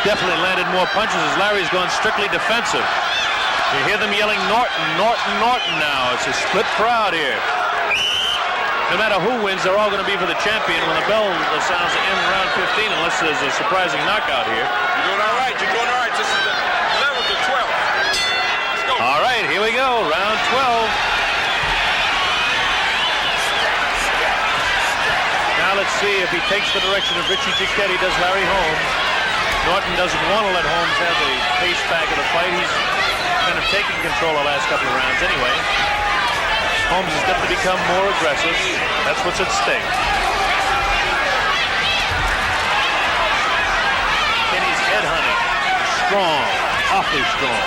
definitely landed more punches as Larry's gone strictly defensive. You hear them yelling Norton, Norton, Norton now. It's a split crowd here. No matter who wins, they're all going to be for the champion when the bell sounds to end round 15, unless there's a surprising knockout here. You're doing all right. You're doing all right. This is the 11th to 12th. Let's go. All right, here we go. Round 12. Now let's see if he takes the direction of Richie Giacchetti, does Larry Holmes. Norton doesn't want to let Holmes have the pace back of the fight. He's kind of taking control the last couple of rounds anyway. Holmes has got to become more aggressive. That's what's at stake. Kenny's head hunting. Strong. Awfully strong.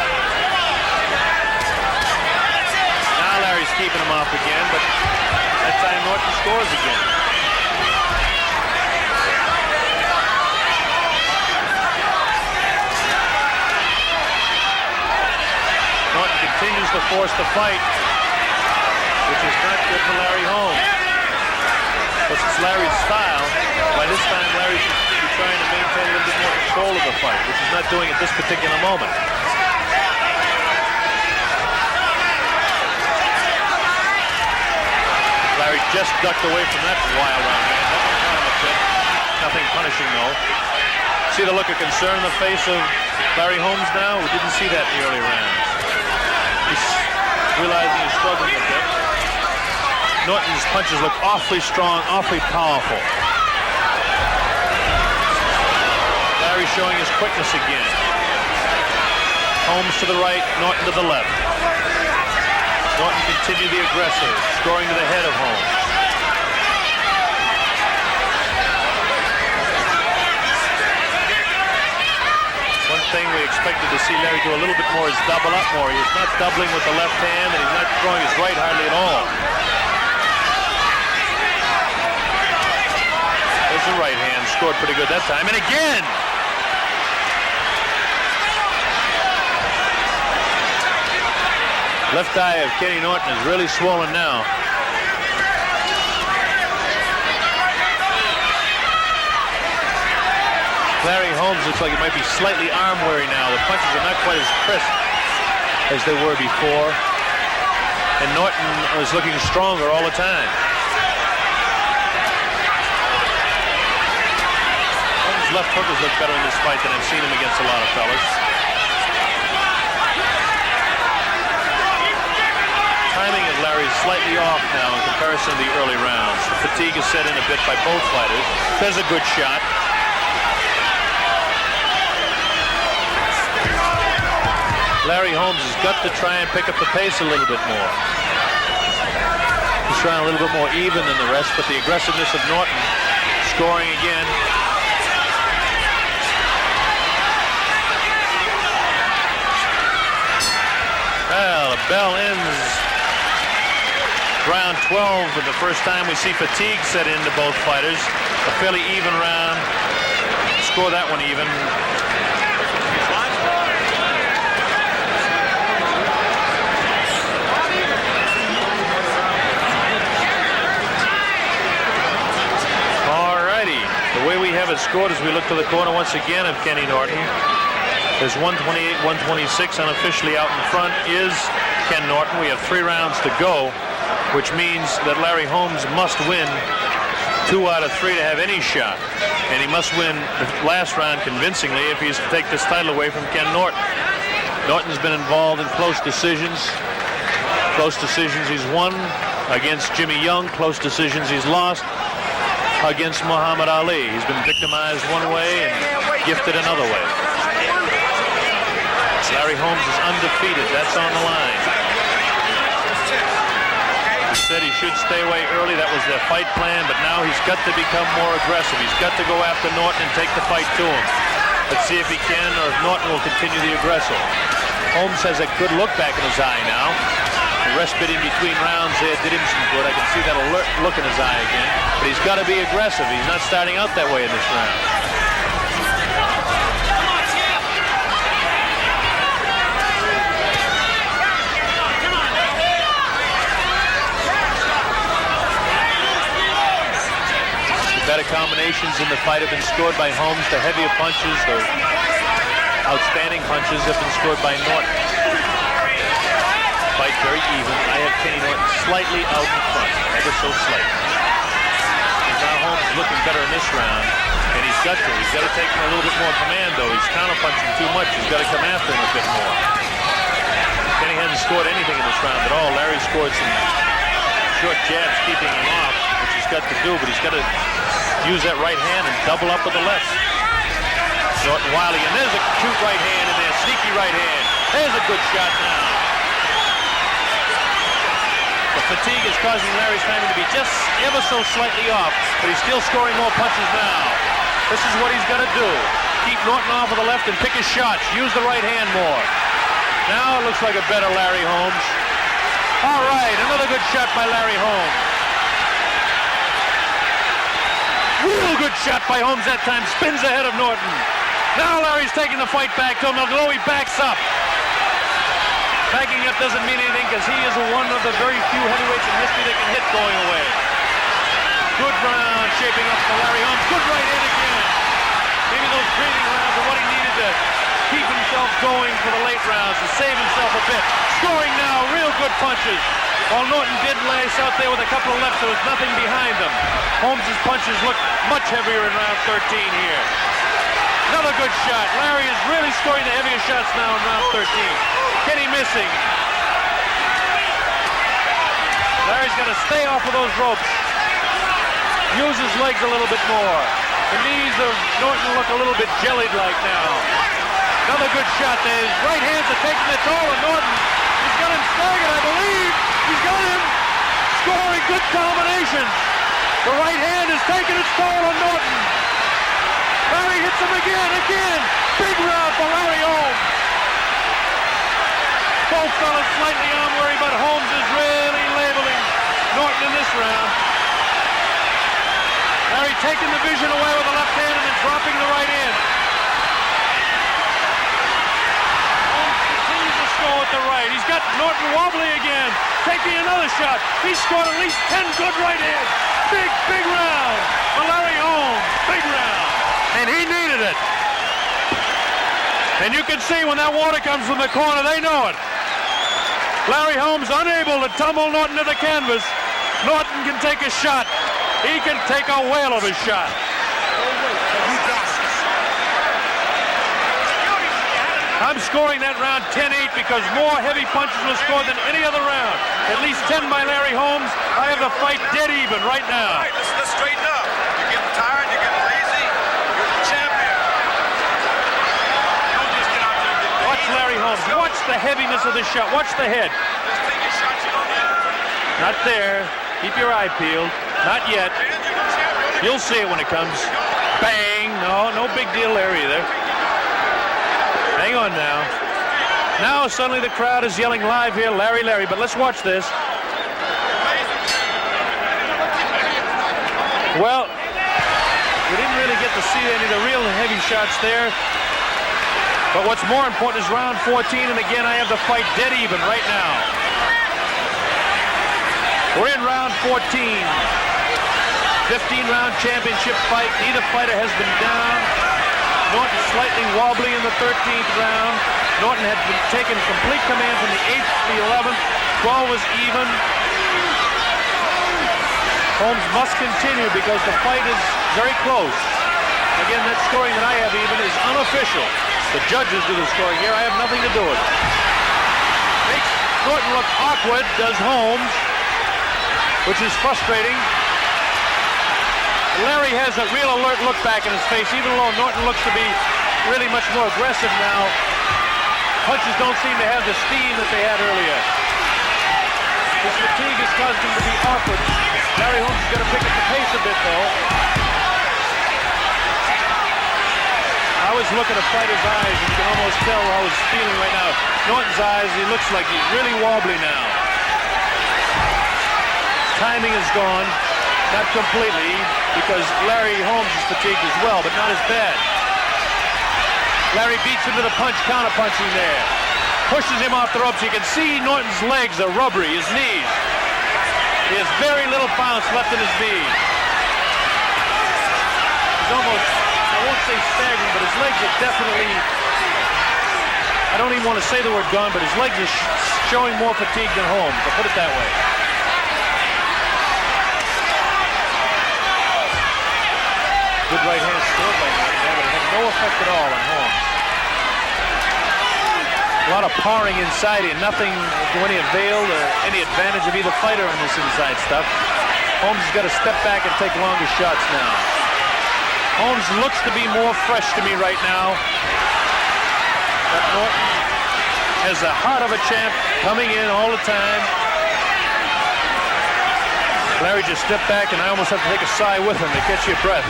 Now Larry's keeping him off again, but that time Norton scores again. Norton continues to force the fight, which is not good for Larry Holmes. But it's Larry's style. By this time, Larry should be trying to maintain a little bit more control of the fight, which he's not doing at this particular moment. Larry just ducked away from that wild round. Nothing punishing, though. See the look of concern in the face of Larry Holmes now? We didn't see that in the early rounds. He's realizing he's struggling a bit. Norton's punches look awfully strong, awfully powerful. Larry showing his quickness again. Holmes to the right, Norton to the left. Norton continued the aggressive, scoring to the head of Holmes. One thing we expected to see Larry do a little bit more is double up more. He's not doubling with the left hand, and he's not throwing his right hardly at all. There's the right hand, scored pretty good that time, and again! Left eye of Kenny Norton is really swollen now. Larry Holmes looks like he might be slightly arm-weary now. The punches are not quite as crisp as they were before. And Norton is looking stronger all the time. Holmes' left hookers look better in this fight than I've seen him against a lot of fellas. timing of Larry's slightly off now in comparison to the early rounds. The fatigue is set in a bit by both fighters. There's a good shot. Larry Holmes has got to try and pick up the pace a little bit more. He's trying a little bit more even than the rest, but the aggressiveness of Norton scoring again. Well, the bell ends round 12 for the first time we see fatigue set into both fighters. A fairly even round. Score that one even. The way we have it scored as we look to the corner once again of Kenny Norton. There's 128, 126. Unofficially out in front is Ken Norton. We have 3 rounds to go, which means that Larry Holmes must win 2 out of 3 to have any shot. And he must win the last round convincingly if he's to take this title away from Ken Norton. Norton's been involved in close decisions. Close decisions he's won against Jimmy Young. Close decisions he's lost against Muhammad Ali. He's been victimized one way and gifted another way. Larry Holmes is undefeated. That's on the line. He said he should stay away early. That was their fight plan, but now he's got to become more aggressive. He's got to go after Norton and take the fight to him. Let's see if he can or if Norton will continue the aggressor. Holmes has a good look back in his eye now. The respite in between rounds there did him some good. I can see that alert look in his eye again. But he's got to be aggressive. He's not starting out that way in this round. The better combinations in the fight have been scored by Holmes. The heavier punches, the outstanding punches have been scored by Norton. Fight very even. I have Kenny Norton slightly out in front, ever so slightly. Now Holmes is looking better in this round, and he's got to take him a little bit more command, though. He's counterpunching too much. He's got to come after him a bit more. Kenny hasn't scored anything in this round at all. Larry scored some short jabs keeping him off, which he's got to do, but he's got to use that right hand and double up with the left. Norton Wiley, and there's a cute right hand in there, sneaky right hand. There's a good shot now. The fatigue is causing Larry's timing to be just ever so slightly off, but he's still scoring more punches now. This is what he's got to do. Keep Norton off of the left and pick his shots. Use the right hand more. Now it looks like a better Larry Holmes. All right, another good shot by Larry Holmes. Real good shot by Holmes that time. Spins ahead of Norton. Now Larry's taking the fight back to him, although he backs up. Backing up doesn't mean anything because he is one of the very few heavyweights in history that can hit going away. Good round shaping up for Larry Holmes. Good right hand again. Maybe those breathing rounds are what he needed to keep himself going for the late rounds, to save himself a bit. Scoring now, real good punches. While Norton did lace out there with a couple of lefts, there was nothing behind them. Holmes' punches look much heavier in round 13 here. Another good shot. Larry is really scoring the heaviest shots now in round 13. Kenny missing. Larry's got to stay off of those ropes. Use his legs a little bit more. The knees of Norton look a little bit jellied-like now. Another good shot there. His right hands are taking the toll of Norton. He's got him staggered, I believe. He's got him scoring good combinations. The right hand is taking its toll on Norton. Larry hits him again. Big round for Larry Holmes. Both fellas slightly arm-weary, but Holmes is really labeling Norton in this round. Larry taking the vision away with the left hand and then dropping the right hand. Holmes continues to score with the right. He's got Norton wobbly again. Taking another shot. He scored at least 10 good right hands. Big round for Larry Holmes. Big round. And he needed it. And you can see when that water comes from the corner, they know it. Larry Holmes unable to tumble Norton to the canvas. Norton can take a shot. He can take a whale of a shot. I'm scoring that round 10-8 because more heavy punches were scored than any other round. At least 10 by Larry Holmes. I have the fight dead even right now. All right, let's straighten up. You're getting tired, you're getting lazy. You're the champion. Don't just get out there and get lazy. Watch Larry Holmes. Watch the heaviness of the shot. Watch the head. Just take your shots, you don't need it. Not there. Keep your eye peeled. Not yet. Man, you're the champion. You'll see it when it comes. Bang. No big deal there either. Hang on now. Now suddenly the crowd is yelling live here, Larry, Larry. But let's watch this. Well, we didn't really get to see any of the real heavy shots there. But what's more important is round 14, and again, I have the fight dead even right now. We're in round 14. 15-round championship fight. Neither fighter has been down. Norton slightly wobbly in the 13th round. Norton had been taken complete command from the 8th to the 11th. 12 was even. Holmes must continue because the fight is very close. Again, that scoring that I have even is unofficial. The judges do the scoring here. I have nothing to do with it. Makes Norton look awkward, does Holmes, which is frustrating. Larry has a real alert look back in his face, even though Norton looks to be really much more aggressive now. Punches don't seem to have the steam that they had earlier. His fatigue has caused him to be awkward. Larry Holmes is going to pick up the pace a bit, though. I was looking at fighter's eyes, and you can almost tell how he's feeling right now. Norton's eyes, he looks like he's really wobbly now. Timing is gone. Not completely, because Larry Holmes is fatigued as well, but not as bad. Larry beats him to the punch, counter-punching there. Pushes him off the ropes. You can see Norton's legs are rubbery, his knees. He has very little bounce left in his knees. He's almost, I won't say staggering, but his legs are definitely, I don't even want to say the word gone, but his legs are showing more fatigue than Holmes. I'll put it that way. Good right hand scored by Norton there, but it had no effect at all on Holmes. A lot of powering inside and nothing to any avail or any advantage of either fighter on this inside stuff. Holmes has got to step back and take longer shots now. Holmes looks to be more fresh to me right now. But Norton has the heart of a champ coming in all the time. Larry just stepped back and I almost have to take a sigh with him to catch your breath.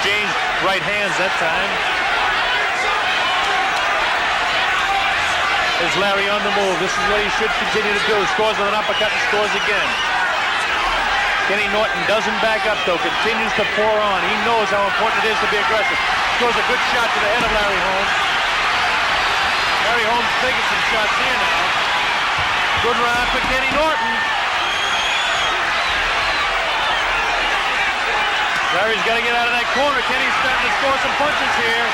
Exchanged right hands that time. Is Larry on the move? This is what he should continue to do. Scores with an uppercut and scores again. Kenny Norton doesn't back up though, continues to pour on. He knows how important it is to be aggressive. Scores a good shot to the head of Larry Holmes. Larry Holmes taking some shots here now. Good round for Kenny Norton. Larry's got to get out of that corner. Kenny's starting to score some punches here.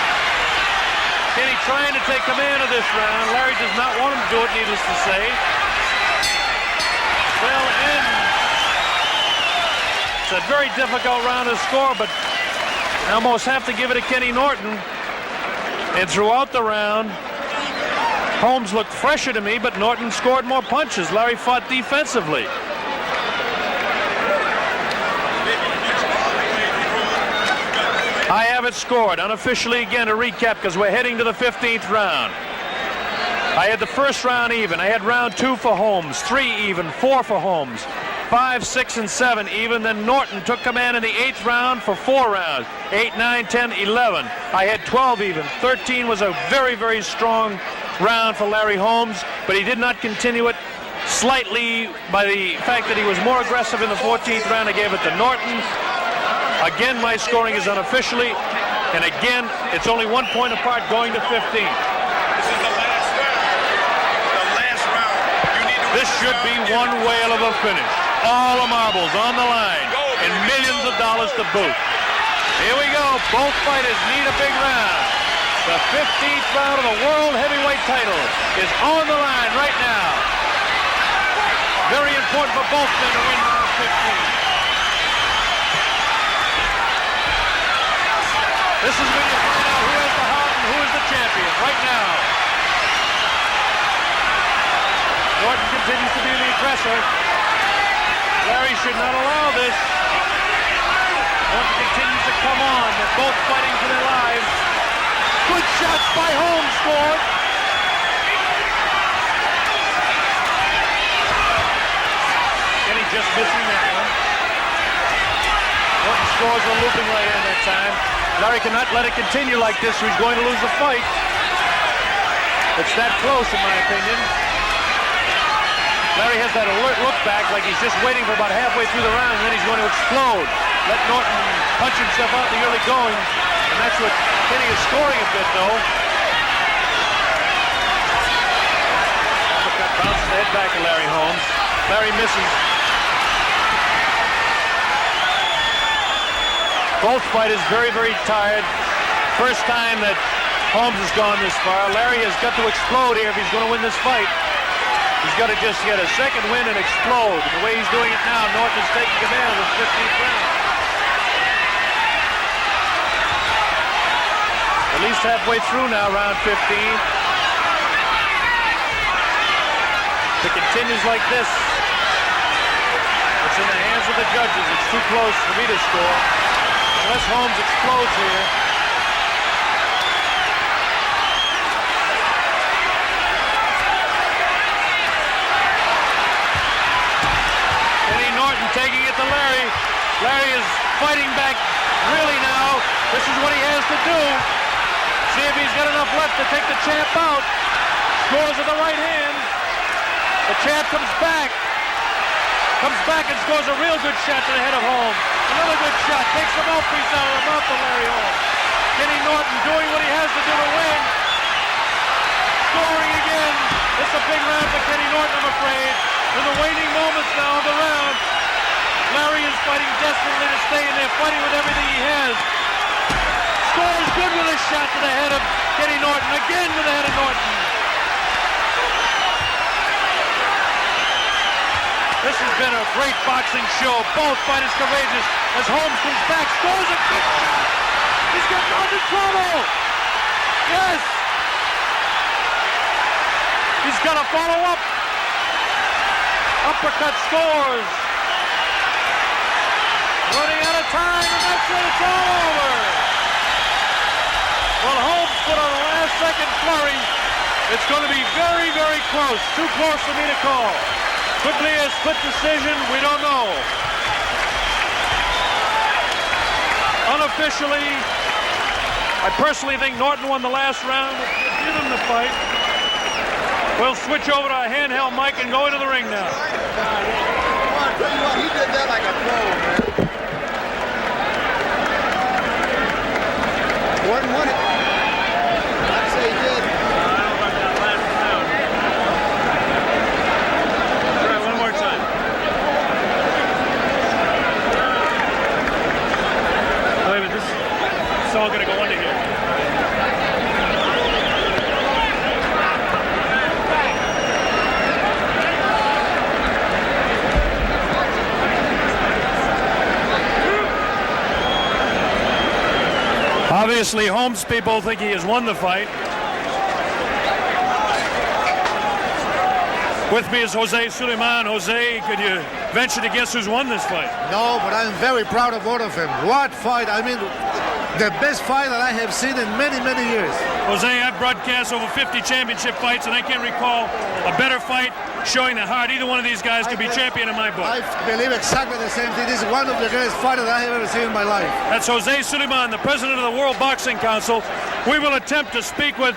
Kenny trying to take command of this round. Larry does not want him to do it, needless to say. Well, and it's a very difficult round to score, but I almost have to give it to Kenny Norton. And throughout the round, Holmes looked fresher to me, but Norton scored more punches. Larry fought defensively. I have it scored unofficially again to recap because we're heading to the 15th round. I had the first round even. I had round 2 for Holmes, 3 even, 4 for Holmes, 5, 6, and 7 even. Then Norton took command in the 8th round for 4 rounds, 8, 9, 10, 11. I had 12 even. 13 was a very, very strong round for Larry Holmes, but he did not continue it. Slightly by the fact that he was more aggressive in the 14th round, I gave it to Norton. Again, my scoring is unofficially, and again, it's only 1 point apart going to 15. This is the last round. The last round. You need to This should be one whale of a finish. All the marbles on the line, and millions of dollars to boot. Here we go. Both fighters need a big round. The 15th round of the World Heavyweight title is on the line right now. Very important for both men to win round 15. This is when you find out who has the the champion right now. Norton continues to be the aggressor. Larry should not allow this. Norton continues to come on. They're both fighting for their lives. Good shots by Holmes scored. Kenny just missing that one. Norton scores a looping right in that time. Larry cannot let it continue like this or he's going to lose the fight. It's that close in my opinion. Larry has that alert look back like he's just waiting for about halfway through the round and then he's going to explode. Let Norton punch himself out in the early going, and that's what Kenny is scoring a bit though. Uppercut bounces the head back to Larry Holmes. Larry misses. Both fighters very, very tired. First time that Holmes has gone this far. Larry has got to explode here if he's going to win this fight. He's got to just get a second win and explode. The way he's doing it now, Norton is taking command of his 15th round. At least halfway through now, round 15. If it continues like this, it's in the hands of the judges. It's too close for me to score. Unless Holmes explodes here. Norton taking it to Larry. Larry is fighting back really now. This is what he has to do. See if he's got enough left to take the champ out. Scores with the right hand. The champ comes back. Comes back and scores a real good shot to the head of Holmes. Another good shot. Takes the mouthpiece out of the mouth of Larry Holmes. Kenny Norton doing what he has to do to win. Scoring again. It's a big round for Kenny Norton, I'm afraid. In the waning moments now of the round, Larry is fighting desperately to stay in there, fighting with everything he has. Scores good with a shot to the head of Kenny Norton, again to the head of Norton. This has been a great boxing show. Both fighters courageous as Holmes comes back, scores a good shot. He's got Norton in trouble. Yes. He's got to follow up. Uppercut scores. Running out of time, and that's it. It's all over. Well, Holmes put on a last-second flurry. It's going to be very, very close. Too close for me to call. Could be a split decision. We don't know. Unofficially, I personally think Norton won the last round. Give him the fight. We'll switch over to a handheld mic and go into the ring now. I'll tell you what, he did that like a pro, man. Norton won it. I'd say he did. I don't know about that last round. Try one more time. Wait a minute, this is all going to go under here. Obviously, Holmes people think he has won the fight. With me is Jose Suleiman. Jose, could you venture to guess who's won this fight? No, but I'm very proud of both of them. What fight? I mean, the best fight that I have seen in many, many years. Jose, I've broadcast over 50 championship fights, and I can't recall a better fight showing the heart. Either one of these guys could be champion in my book. I believe exactly the same thing. This is one of the greatest fighters that I have ever seen in my life. That's Jose Suleiman, the president of the World Boxing Council. We will attempt to speak with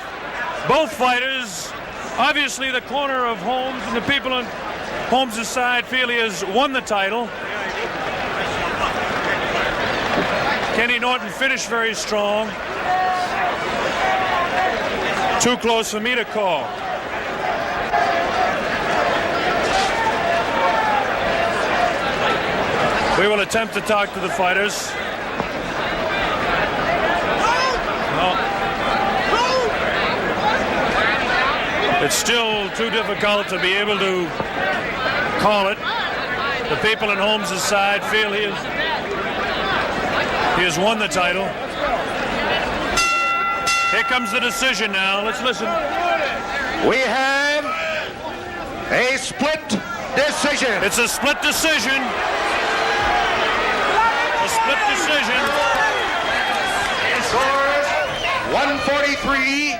both fighters. Obviously, the corner of Holmes and the people on Holmes' side feel he has won the title. Kenny Norton finished very strong. Too close for me to call. We will attempt to talk to the fighters. No. It's still too difficult to be able to call it. The people on Holmes' side feel he has won the title. Here comes the decision now. Let's listen. We have a split decision. It's a split decision. A split decision. Scores 143,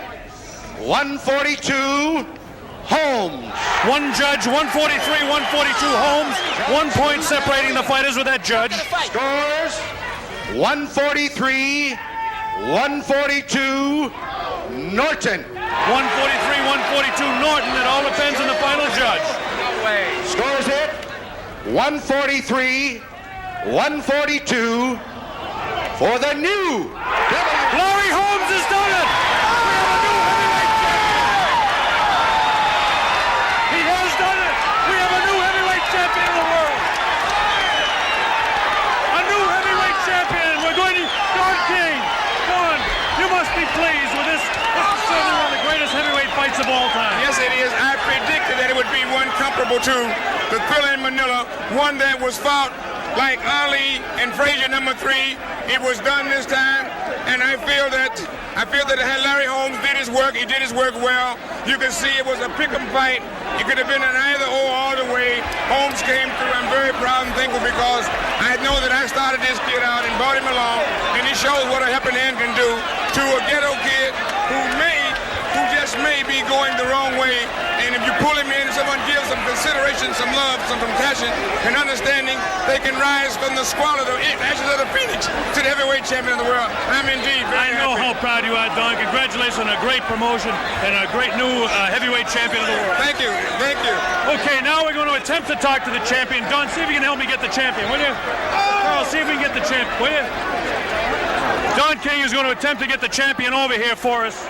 142, Holmes. One judge, 143, 142, Holmes. 1 point separating the fighters with that judge. Scores 143, 142, Norton. 143, 142, Norton. It all depends on the final judge. Scores it 143, 142 for the new Larry Holmes has done it! We have a new heavyweight champion! He has done it! We have a new heavyweight champion in the world! A new heavyweight champion! We're going to... Don King! Don, you must be pleased with this. This is certainly one of the greatest heavyweight fights of all time. Yes, it is. I predicted that it would be one comparable to the Thriller in Manila, one that was fought like Ali and Frazier #3. It was done this time, and I feel that Larry Holmes did his work. He did his work well. You can see it was a pick'em fight. It could have been an either or all the way. Holmes came through. I'm very proud and thankful because I know that I started this kid out and brought him along, and he shows what a helping hand can do to a ghetto kid who just may be going the wrong way. And if you pull him in and someone gives some consideration, some love, some compassion, and understanding, they can rise from the squalor, the ashes of the phoenix, to the heavyweight champion of the world. I'm indeed very I know happy. how proud you are, Don. Congratulations on a great promotion and a great new heavyweight champion of the world. Thank you. Thank you. Okay, now we're going to attempt to talk to the champion. Don, see if you can help me get the champion, will you? Carl, see if we can get the champion, will you? Don King is going to attempt to get the champion over here for us.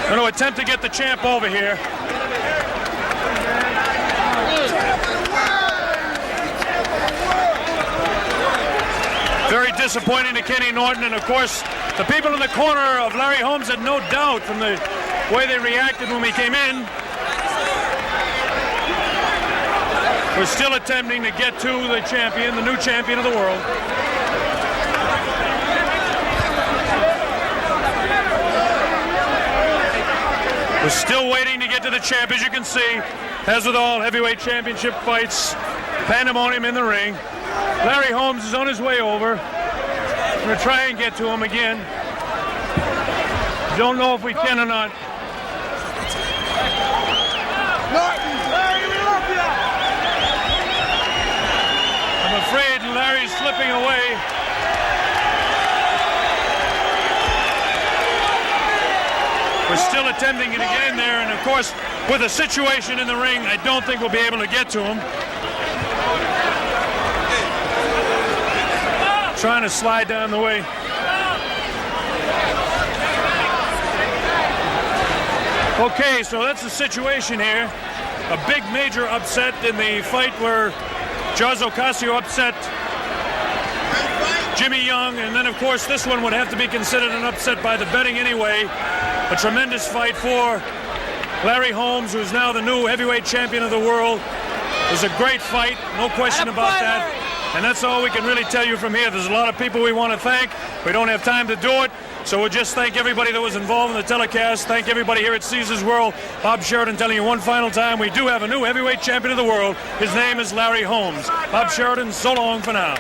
Going to attempt to get the champ over here. Very disappointing to Kenny Norton, and of course, the people in the corner of Larry Holmes had no doubt from the way they reacted when we came in. We're still attempting to get to the champion, the new champion of the world. We're still waiting to get to the champ, as you can see. As with all heavyweight championship fights, pandemonium in the ring. Larry Holmes is on his way over. We're going to try and get to him again. Don't know if we can or not. I'm afraid Larry's slipping away. We're still attempting to get in there, and of course, with the situation in the ring, I don't think we'll be able to get to him. Trying to slide down the way. Okay, so that's the situation here. A big major upset in the fight where Jose Ocasio upset Jimmy Young, and then of course this one would have to be considered an upset by the betting anyway. A tremendous fight for Larry Holmes, who's now the new heavyweight champion of the world. It was a great fight, no question about that. And that's all we can really tell you from here. There's a lot of people we want to thank. We don't have time to do it, so we'll just thank everybody that was involved in the telecast. Thank everybody here at Caesars World. Bob Sheridan telling you one final time, we do have a new heavyweight champion of the world. His name is Larry Holmes. Bob Sheridan, so long for now.